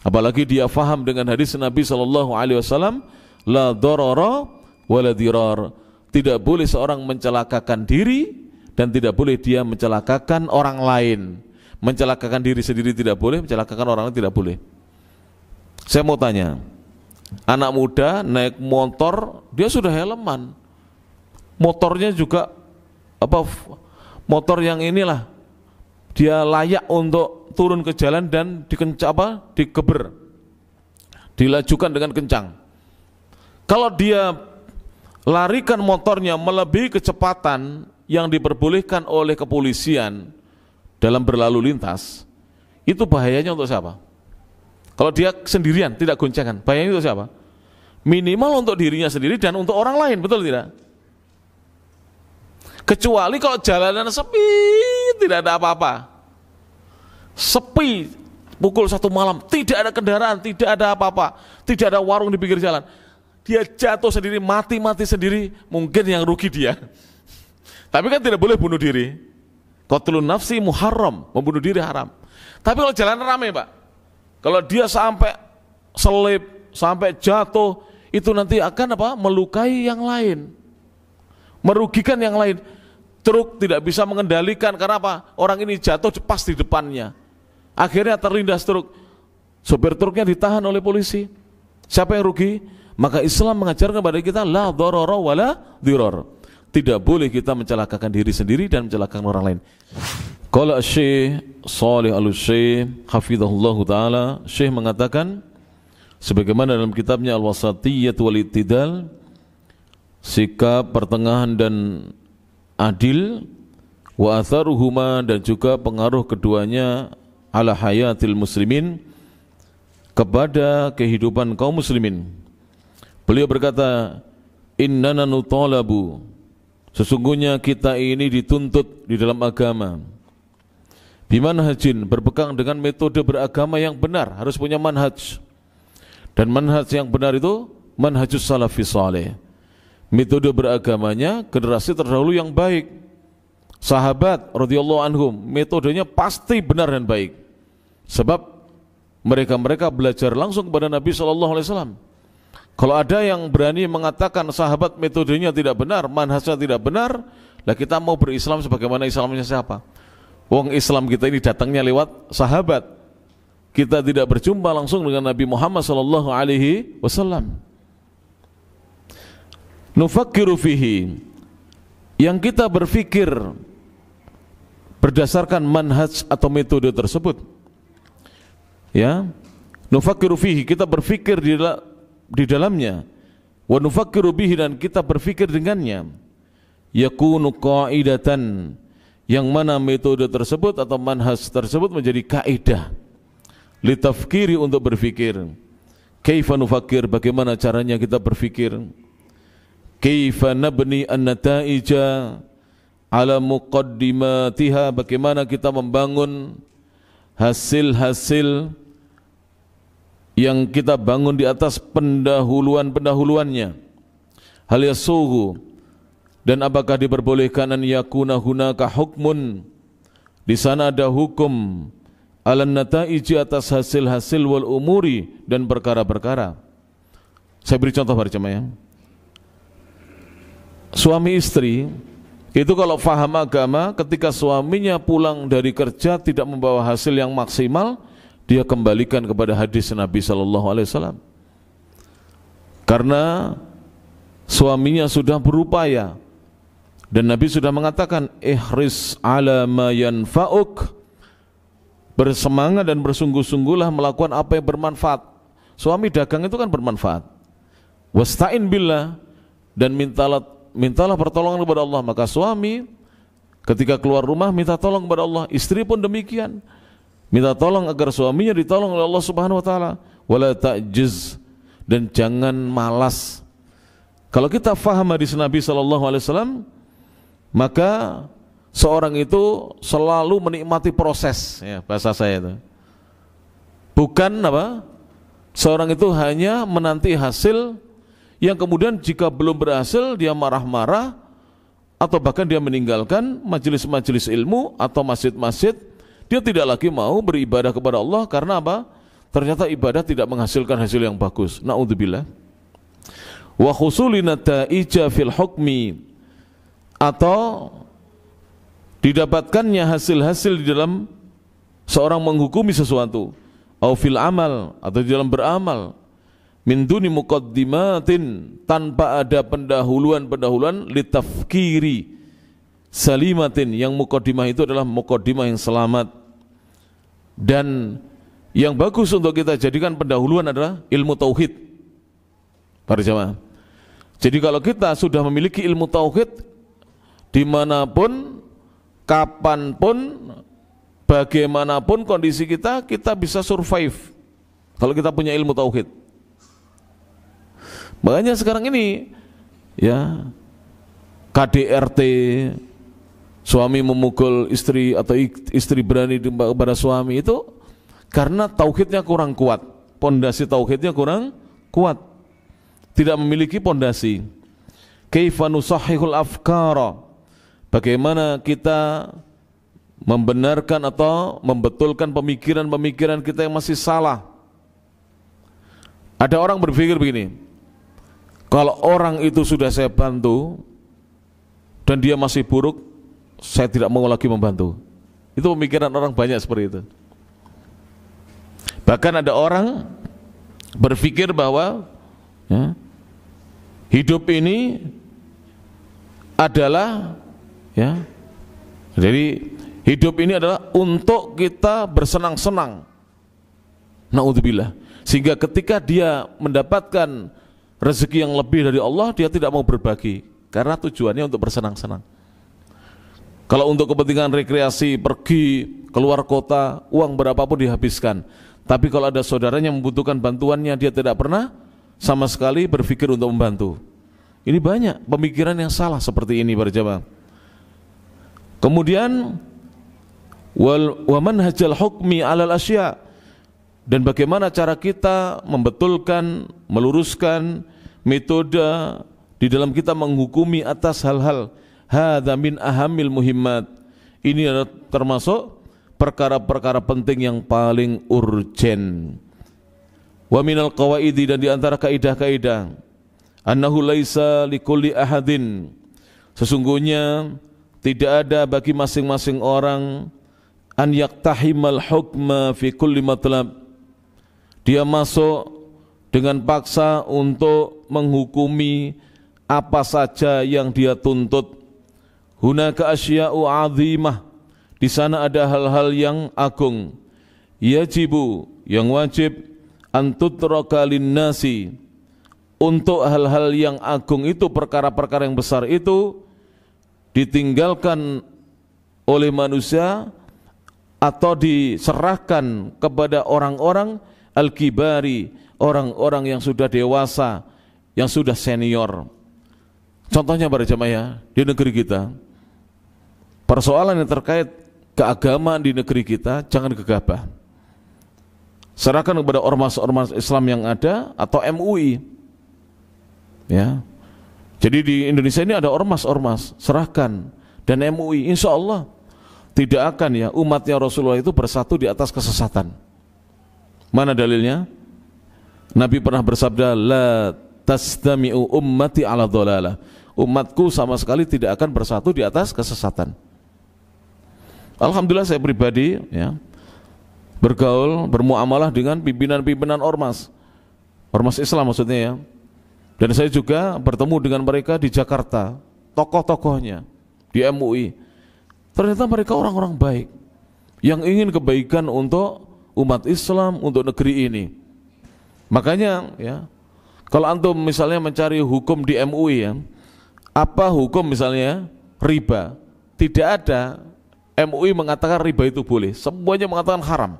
Apalagi dia faham dengan hadis Nabi sallallahu alaihi wasallam, la darara wala dirar. Tidak boleh seorang mencelakakan diri dan tidak boleh dia mencelakakan orang lain. Mencelakakan diri sendiri tidak boleh, mencelakakan orang lain tidak boleh. Saya mau tanya, anak muda naik motor, dia sudah helman. Motornya juga motor yang inilah, dia layak untuk turun ke jalan dan dikeber, dilajukan dengan kencang. Kalau dia larikan motornya melebihi kecepatan yang diperbolehkan oleh kepolisian dalam berlalu lintas, itu bahayanya untuk siapa? Kalau dia sendirian tidak goncangan, bahayanya untuk siapa? Minimal untuk dirinya sendiri dan untuk orang lain, betul tidak? Kecuali kalau jalanan sepi, tidak ada apa-apa. Sepi, pukul 1 malam, tidak ada kendaraan, tidak ada apa-apa, tidak ada warung di pinggir jalan. Dia jatuh sendiri, mati sendiri, mungkin yang rugi dia. Tapi kan tidak boleh bunuh diri. Qatlun nafsi muharram, membunuh diri haram. Tapi kalau jalan ramai Pak, kalau dia sampai selip, sampai jatuh, itu nanti akan melukai yang lain, merugikan yang lain. Truk tidak bisa mengendalikan karena apa? Orang ini jatuh pas di depannya. Akhirnya terlindas truk. Sopir truknya ditahan oleh polisi. Siapa yang rugi? Maka Islam mengajarkan kepada kita la darara wala dirar. Tidak boleh kita mencelakakan diri sendiri dan mencelakakan orang lain. Qala Syekh Shalih Al-Utsaimin hafizahullahu taala, Syekh mengatakan sebagaimana dalam kitabnya Al-Wasatiyyah wal I'tidal, sikap pertengahan dan adil, wa atharuhuma, dan juga pengaruh keduanya ala hayatil muslimin, kepada kehidupan kaum muslimin. Beliau berkata, innana nutalabu, sesungguhnya kita ini dituntut di dalam agama, bimanhajin, berpegang dengan metode beragama yang benar, harus punya manhaj. Dan manhaj yang benar itu manhajus salafis saleh. Metode beragamanya generasi terdahulu yang baik. Sahabat radhiyallahu anhum, metodenya pasti benar dan baik. Sebab mereka belajar langsung kepada Nabi SAW. Kalau ada yang berani mengatakan sahabat metodenya tidak benar, manhajnya tidak benar, lah kita mau berislam sebagaimana Islamnya siapa? Wong Islam kita ini datangnya lewat sahabat. Kita tidak berjumpa langsung dengan Nabi Muhammad SAW. Nufakkiru fihi, yang kita berfikir berdasarkan manhaj atau metode tersebut. Ya, nufakkiru fihi, kita berfikir di dalamnya. Wa nufakkiru bihi, dan kita berfikir dengannya. Yakunu qaidatan, yang mana metode tersebut atau manhaj tersebut menjadi kaidah litafkiri, untuk berfikir. Kaifa nufakkir, bagaimana caranya kita berfikir. Kaifa nabni an-nataija ala muqaddimatiha, bagaimana kita membangun hasil-hasil yang kita bangun di atas pendahuluan-pendahuluannya. Hal yasuhu, dan apakah diperbolehkan an yakuna hunaka hukmun, di sana ada hukum alan nataiji, atas hasil-hasil, wal umuri, dan perkara-perkara. Saya beri contoh para jemaah. Suami istri itu kalau faham agama, ketika suaminya pulang dari kerja tidak membawa hasil yang maksimal, dia kembalikan kepada hadis Nabi SAW. Karena suaminya sudah berupaya, dan Nabi sudah mengatakan, ihris ala ma yanfa'uk, bersemangat dan bersungguh-sungguhlah melakukan apa yang bermanfaat. Suami dagang itu kan bermanfaat. Wasta'in billah, dan mintalah pertolongan kepada Allah. Maka suami ketika keluar rumah minta tolong kepada Allah, istri pun demikian, minta tolong agar suaminya ditolong oleh Allah Subhanahu wa taala. Wala ta'jiz, dan jangan malas. Kalau kita faham hadis Nabi sallallahu alaihi wasallam, maka seorang itu selalu menikmati proses, ya, bahasa saya itu. Bukan apa? Seorang itu hanya menanti hasil yang kemudian jika belum berhasil dia marah-marah, atau bahkan dia meninggalkan majelis-majelis ilmu atau masjid-masjid. Dia tidak lagi mau beribadah kepada Allah karena apa? Ternyata ibadah tidak menghasilkan hasil yang bagus. Na'udzubillah. Wa khusuli nata'ija fil hukmi, atau didapatkannya hasil-hasil di dalam seorang menghukumi sesuatu, au fil amal, atau di dalam beramal, min duni muqaddimatin, tanpa ada pendahuluan-pendahuluan, litafkiri salimatin, yang muqaddimah itu adalah muqaddimah yang selamat. Dan yang bagus untuk kita jadikan pendahuluan adalah ilmu tauhid. Para jamaah, jadi kalau kita sudah memiliki ilmu tauhid, dimanapun, kapanpun, bagaimanapun kondisi kita, kita bisa survive kalau kita punya ilmu tauhid. Makanya sekarang ini, ya, KDRT, suami memukul istri atau istri berani kepada suami, itu karena tauhidnya kurang kuat, pondasi tauhidnya kurang kuat, tidak memiliki pondasi. Kaifa nusahhihul afkara, bagaimana kita membenarkan atau membetulkan pemikiran-pemikiran kita yang masih salah. Ada orang berpikir begini, kalau orang itu sudah saya bantu dan dia masih buruk, saya tidak mau lagi membantu. Itu pemikiran orang banyak seperti itu. Bahkan ada orang berpikir bahwa, ya, hidup ini adalah, ya, jadi hidup ini adalah untuk kita bersenang-senang. Na'udzubillah. Sehingga ketika dia mendapatkan rezeki yang lebih dari Allah, dia tidak mau berbagi karena tujuannya untuk bersenang-senang. Kalau untuk kepentingan rekreasi, pergi keluar kota, uang berapapun dihabiskan. Tapi kalau ada saudaranya yang membutuhkan bantuannya, dia tidak pernah sama sekali berpikir untuk membantu. Ini banyak pemikiran yang salah seperti ini para jamaah. Kemudian wa manhajal hukmi 'alal asya', dan bagaimana cara kita membetulkan, meluruskan metode di dalam kita menghukumi atas hal-hal. Hadza min ahamil muhimmat, ini adalah termasuk perkara-perkara penting yang paling urgen. Wa minal qawaidi, dan di antara kaidah-kaidah, annahu laisa likulli ahadin, sesungguhnya tidak ada bagi masing-masing orang, an yaktahimal hukma fi kulli matlab, dia masuk dengan paksa untuk menghukumi apa saja yang dia tuntut. Hunaka asya'u 'azimah, di sana ada hal-hal yang agung. yajibu, yang wajib, antutraka linnasi, untuk hal-hal yang agung itu, perkara-perkara yang besar itu ditinggalkan oleh manusia atau diserahkan kepada orang-orang al-kibari, orang-orang yang sudah dewasa, yang sudah senior. Contohnya para jamaah di negeri kita, persoalan yang terkait keagamaan di negeri kita jangan gegabah. Serahkan kepada ormas-ormas Islam yang ada atau MUI. Ya. Jadi di Indonesia ini ada ormas-ormas, serahkan, dan MUI, insya Allah tidak akan ya umatnya Rasulullah itu bersatu di atas kesesatan. Mana dalilnya? Nabi pernah bersabda, la tastami'u ummati ala dhalalah. Umatku sama sekali tidak akan bersatu di atas kesesatan. Alhamdulillah saya pribadi ya bergaul, bermuamalah dengan pimpinan-pimpinan ormas Islam maksudnya ya. Dan saya juga bertemu dengan mereka di Jakarta, tokoh-tokohnya di MUI. Ternyata mereka orang-orang baik yang ingin kebaikan untuk umat Islam, untuk negeri ini. Makanya ya, kalau antum misalnya mencari hukum di MUI ya, apa hukum misalnya riba? Tidak ada MUI mengatakan riba itu boleh, semuanya mengatakan haram.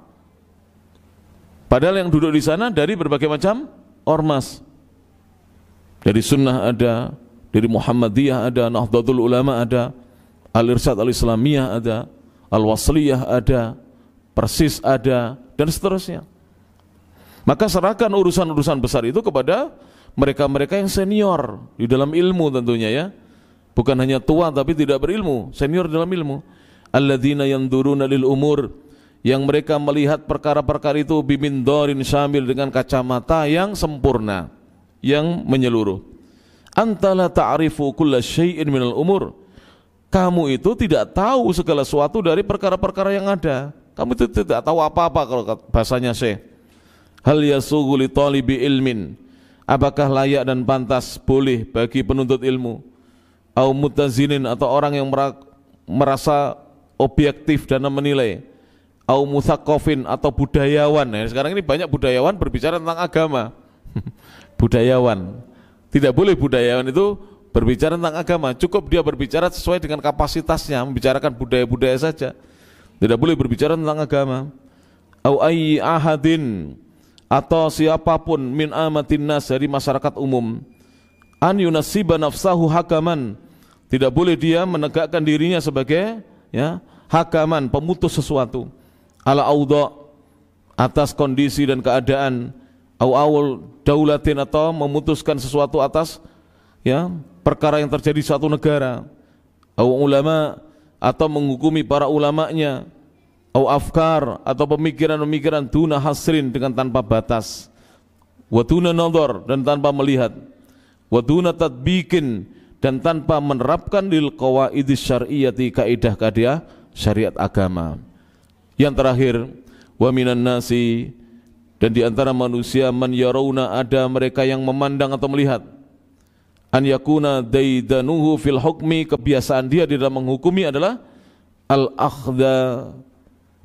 Padahal yang duduk di sana dari berbagai macam ormas. Dari Sunnah ada, dari Muhammadiyah ada, Nahdlatul Ulama ada, Al-Irsyad Al-Islamiyah ada, Al-Wasliyah ada, Persis ada, dan seterusnya. Maka serahkan urusan-urusan besar itu kepada mereka-mereka yang senior di dalam ilmu tentunya ya. Bukan hanya tua tapi tidak berilmu, senior dalam ilmu. Alladzina yanduruna lil umur, yang mereka melihat perkara-perkara itu bimindorin syamil, dengan kacamata yang sempurna, yang menyeluruh. Antala ta'rifu kulla syai'in minal umur, kamu itu tidak tahu segala sesuatu dari perkara-perkara yang ada. Kamu itu tidak tahu apa-apa kalau bahasanya Syekh. Hal yasughu li talibi ilmin, apakah layak dan pantas boleh bagi penuntut ilmu, au mutazinin, atau orang yang merasa objektif dan menilai, au mutsaqafin, atau budayawan. Nah, sekarang ini banyak budayawan berbicara tentang agama. Budayawan, tidak boleh budayawan itu berbicara tentang agama, cukup dia berbicara sesuai dengan kapasitasnya, membicarakan budaya-budaya saja, tidak boleh berbicara tentang agama. Au ayyi ahadin, atau siapapun min amatin nas, dari masyarakat umum, an yunasiba nafsahu hakaman, tidak boleh dia menegakkan dirinya sebagai ya hakaman, pemutus sesuatu, ala audha, atas kondisi dan keadaan, awal daulatin, atau memutuskan sesuatu atas ya perkara yang terjadi di suatu negara, au ulama, atau menghukumi para ulamanya, au afkar, atau pemikiran-pemikiran duna hasrin, dengan tanpa batas, wa duna nadhar, dan tanpa melihat, wa duna tadbikin, dan tanpa menerapkan lil qawaidis syar'iyyati, kaidah-kaidah syariat agama. Yang terakhir, wa minan nasi, dan di antara manusia, man yarawna, ada mereka yang memandang atau melihat, an yakuna daidanuhu fil hukmi, kebiasaan dia di dalam menghukumi adalah al-akhdha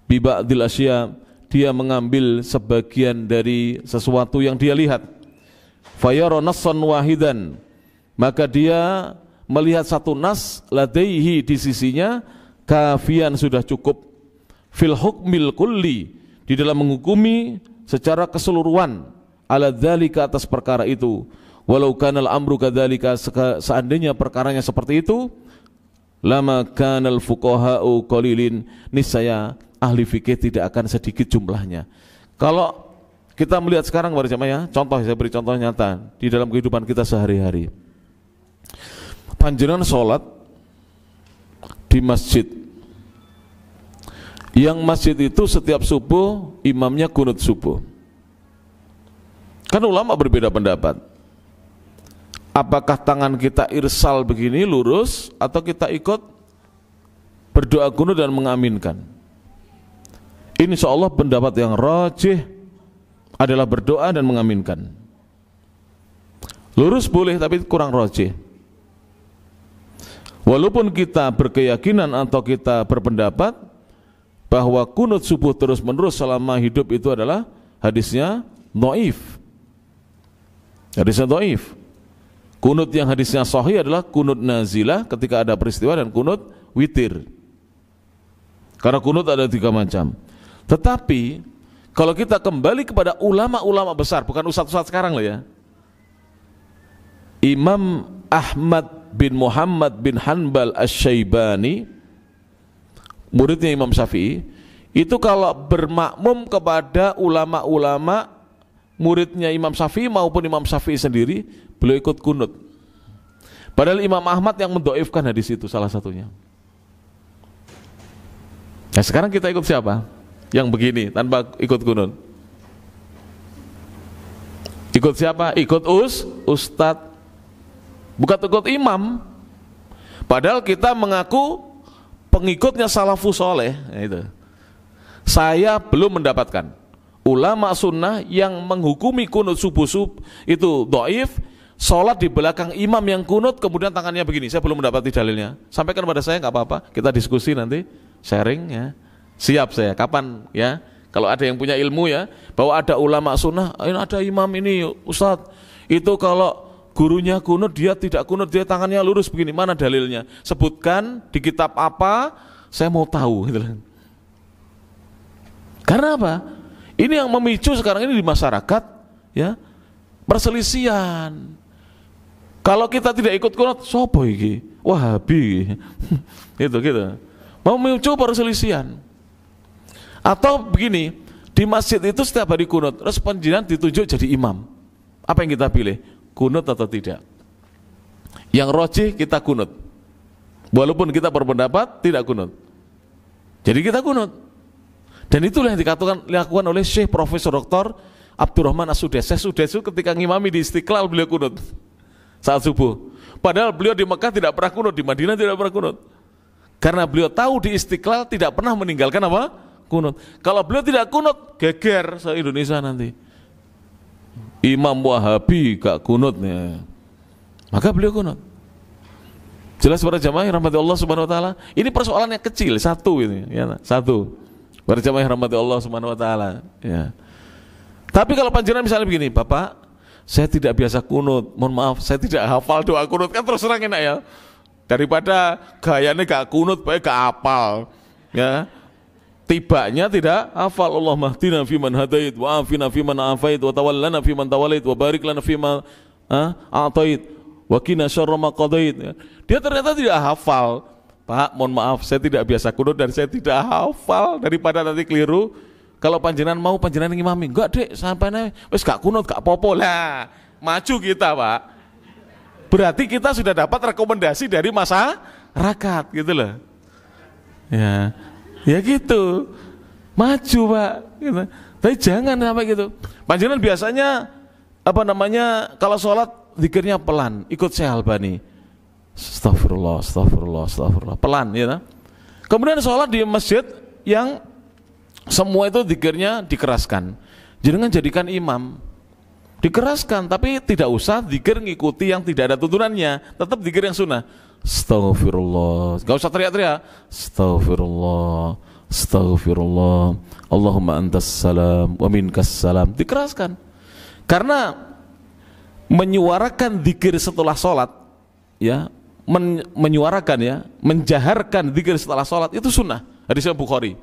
bi ba'dil asya, dia mengambil sebagian dari sesuatu yang dia lihat. Fayara nassan wahidan, maka dia melihat satu nas, ladaihi, di sisinya, kafian, sudah cukup, fil hukmil kulli, di dalam menghukumi secara keseluruhan, ala dzalika, atas perkara itu. Walau kanal amru kadzalika, seandainya perkaranya seperti itu, lama kanal fuqaha'u qalilin, niscaya ahli fikih tidak akan sedikit jumlahnya. Kalau kita melihat sekarang para jamaah, contoh, saya beri contoh nyata di dalam kehidupan kita sehari-hari. Panjenengan sholat di masjid, yang masjid itu setiap subuh imamnya kunut subuh. Kan ulama berbeda pendapat, apakah tangan kita irsal begini lurus, atau kita ikut berdoa kunut dan mengaminkan. Insya Allah pendapat yang rajih adalah berdoa dan mengaminkan. Lurus boleh tapi kurang rajih. Walaupun kita berkeyakinan atau kita berpendapat bahwa kunut subuh terus menerus selama hidup itu adalah hadisnya dhaif. Hadisnya dhaif. Kunut yang hadisnya sahih adalah kunut nazilah ketika ada peristiwa dan kunut witir. Karena kunut ada 3 macam. Tetapi kalau kita kembali kepada ulama-ulama besar, bukan ustadz-ustadz sekarang loh ya. Imam Ahmad bin Muhammad bin Hanbal Asy-Syaibani, muridnya Imam Syafi'i, itu kalau bermakmum kepada ulama-ulama muridnya Imam Syafi'i maupun Imam Syafi'i sendiri, beliau ikut kunut. Padahal Imam Ahmad yang mendhaifkan hadis itu salah satunya. Nah sekarang kita ikut siapa? Yang begini tanpa ikut kunut. Ikut siapa? Ikut ustadz. Bukan ikut imam. Padahal kita mengaku pengikutnya salafus soleh. Itu. Saya belum mendapatkan ulama sunnah yang menghukumi kunut subuh itu dhaif, sholat di belakang imam yang kunut kemudian tangannya begini. Saya belum mendapati dalilnya. Sampaikan pada saya, nggak apa-apa. Kita diskusi nanti, sharing ya. Siap saya. Kapan ya? Kalau ada yang punya ilmu ya, bahwa ada ulama sunnah, ada imam ini, ustadz, itu kalau gurunya kunut, dia tidak kunut, dia tangannya lurus begini, mana dalilnya? Sebutkan di kitab apa, saya mau tahu. Karena apa? Ini yang memicu sekarang ini di masyarakat, ya, perselisihan. Kalau kita tidak ikut kunut, sopo iki? Wahabi. Gitu. Mau memicu perselisihan. Atau begini, di masjid itu setiap hari kunut, terus panjenengan ditunjuk jadi imam. Apa yang kita pilih? Kunut atau tidak? Yang rajih kita kunut, walaupun kita berpendapat tidak kunut. Jadi kita kunut. Dan itulah yang dilakukan oleh Syekh Profesor Dr. Abdurrahman As-Sudais. Syekh Sudais itu ketika ngimami di Istiqlal beliau kunut saat subuh. Padahal beliau di Mekah tidak pernah kunut, di Madinah tidak pernah kunut. Karena beliau tahu di Istiqlal tidak pernah meninggalkan apa? Kunut. Kalau beliau tidak kunut, geger se-Indonesia nanti. Imam Wahabi gak kunutnya, maka beliau kunut. Jelas para jamaah rahmati Allah subhanahu wa ta'ala. Ini persoalannya kecil, satu ini ya, satu. Para jamaah rahmati Allah subhanahu wa ta'ala ya. Tapi kalau panjenengan misalnya begini, Bapak, saya tidak biasa kunut, mohon maaf, saya tidak hafal doa kunut, kan terus terang enak ya. Daripada gayanya gak kunut, baik gak hafal ya. Tibanya tidak hafal. Allahumma hdina fiman hadait wa afina fiman afait wa tawallana fiman tawallait wa barik lana fima a'tait wa qina syarra ma qadait. Dia ternyata tidak hafal. Pak, mohon maaf, saya tidak biasa kunut dan saya tidak hafal. Daripada nanti keliru, kalau panjenengan mau panjenengan ngimami. Enggak, Dek, sampainya wis gak kunut, gak popo lah. Maju kita, Pak. Berarti kita sudah dapat rekomendasi dari masyarakat gitu loh. Ya gitu, maju Pak. Gitu. Tapi jangan sampai gitu. Panjenengan biasanya kalau sholat zikirnya pelan, ikut Syekh Albani. Astagfirullah, pelan ya. Kemudian sholat di masjid yang semua itu zikirnya dikeraskan. Jangan jadikan imam. Dikeraskan, tapi tidak usah zikir ngikuti yang tidak ada tuntunannya. Tetap zikir yang sunnah. Astaghfirullah, gak usah teriak-teriak. Astaghfirullah, Allahumma antas salam wa minkas salam. Dikeraskan. Karena menyuarakan zikir setelah sholat, ya, menyuarakan ya, menjaharkan zikir setelah sholat itu sunnah. Hadis Bukhari.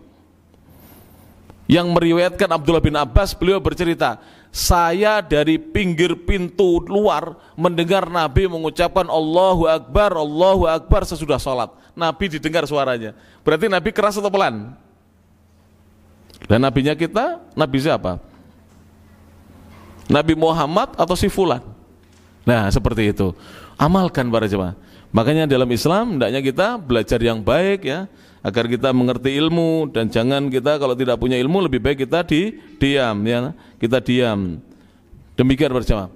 Yang meriwayatkan Abdullah bin Abbas, beliau bercerita, saya dari pinggir pintu luar mendengar Nabi mengucapkan Allahu Akbar sesudah sholat. Nabi didengar suaranya. Berarti Nabi keras atau pelan? Dan nabinya kita, Nabi siapa? Nabi Muhammad atau si fulan? Nah seperti itu. Amalkan para jemaah. Makanya dalam Islam hendaknya kita belajar yang baik ya, agar kita mengerti ilmu, dan jangan kita kalau tidak punya ilmu lebih baik kita diam ya, kita diam. Demikian para jemaah.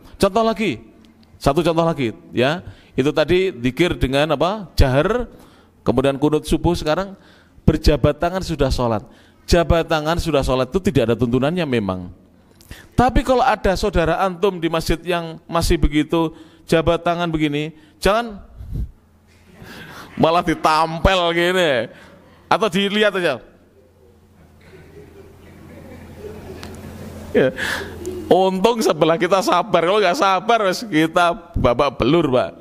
Satu contoh lagi ya. Itu tadi zikir dengan apa? Jahar, kemudian kunut subuh. Sekarang berjabat tangan sudah sholat. Jabat tangan sudah sholat itu tidak ada tuntunannya memang. Tapi kalau ada saudara antum di masjid yang masih begitu jabat tangan begini, jangan malah ditampel gini atau dilihat aja. Ya. Untung sebelah kita sabar, kalau nggak sabar kita babak belur, Pak.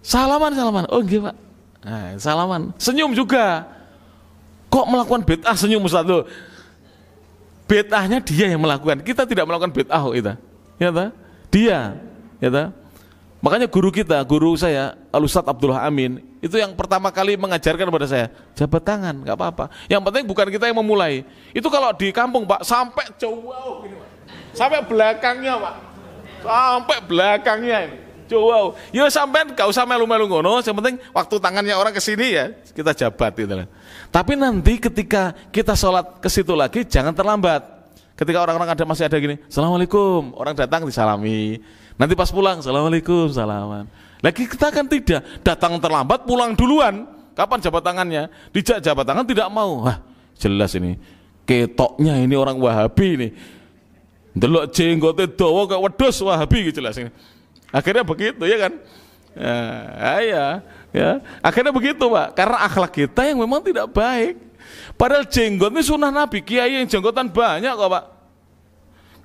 Salaman, oh iya Pak. Nah, salaman, senyum juga. Kok melakukan bid'ah senyum Ustaz tuh? Bid'ahnya dia yang melakukan, kita tidak melakukan bid'ah kita. Ya ta? Dia, ya ta? Makanya guru kita, guru saya, Al-Ustaz Abdullah Amin, itu yang pertama kali mengajarkan kepada saya, jabat tangan, nggak apa-apa. Yang penting bukan kita yang memulai. Itu kalau di kampung Pak, sampai jauh gini Pak. Sampai belakangnya Pak. Sampai belakangnya ini. Jauh. Ya sampai nggak usah melu-melu ngono, yang penting waktu tangannya orang ke sini ya, kita jabat gitu. Tapi nanti ketika kita sholat ke situ lagi, jangan terlambat. Ketika orang-orang masih ada gini, Assalamualaikum, orang datang disalami. Nanti pas pulang, Assalamualaikum, salaman. Lagi kita kan tidak, datang terlambat, pulang duluan. Kapan jabat tangannya? Dijak jabat tangan tidak mau. Wah, jelas ini. Ketoknya ini orang Wahabi ini. Delok jenggotnya dawa kayak wedhus Wahabi gitu jelas ini. Akhirnya begitu ya kan? Ya. Akhirnya begitu Pak. Karena akhlak kita yang memang tidak baik. Padahal jenggot ini sunnah Nabi. Kiai yang jenggotan banyak kok Pak.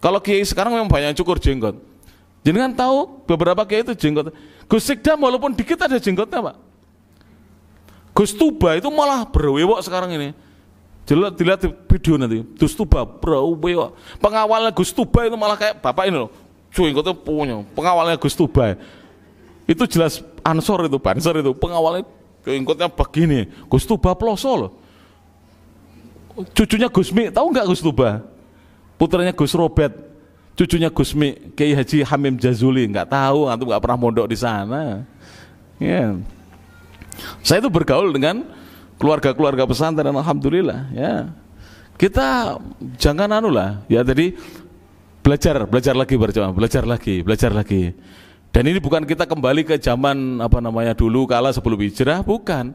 Kalau kiai sekarang memang banyak yang cukur jenggot. Jangan tahu beberapa kiai itu jenggot. Gus Sikdam walaupun dikit ada jenggotnya Pak. Gus Tuba itu malah berwewok sekarang ini. Jelas dilihat di video nanti. Gus Tuba berwewok. Pengawalnya Gus Tuba itu malah kayak bapak ini loh. Jenggotnya punya. Pengawalnya Gus Tuba. Itu jelas Ansor itu, Banser itu. Pengawalnya jenggotnya begini. Gus Tuba ploso loh. Cucunya Gus Mi, tahu nggak Gus Tuba? Putranya Gus Robert. Cucunya Gusmi, Kiai Haji Hamim Jazuli, nggak tahu, antum nggak pernah mondok di sana. Ya. Saya itu bergaul dengan keluarga-keluarga pesantren, alhamdulillah. Ya. Kita jangan ya tadi belajar lagi berjamaah, belajar lagi. Dan ini bukan kita kembali ke zaman dulu kala sebelum hijrah, bukan.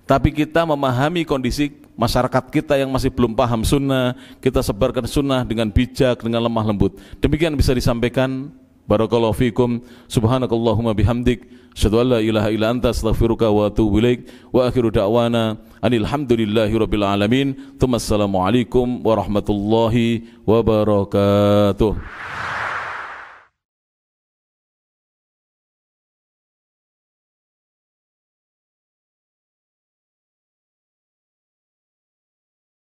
Tapi kita memahami kondisi masyarakat kita yang masih belum paham sunnah, kita sebarkan sunnah dengan bijak, dengan lemah lembut. Demikian bisa disampaikan. Barakallahu fikum. Subhanakallahumma bihamdik, asyhadu an la ilaha illa anta, astaghfiruka wa atubu ilaik. Wa akhiru da'wana anil hamdulillahi rabbil alamin. Tsumma assalamu alaikum warahmatullahi wabarakatuh.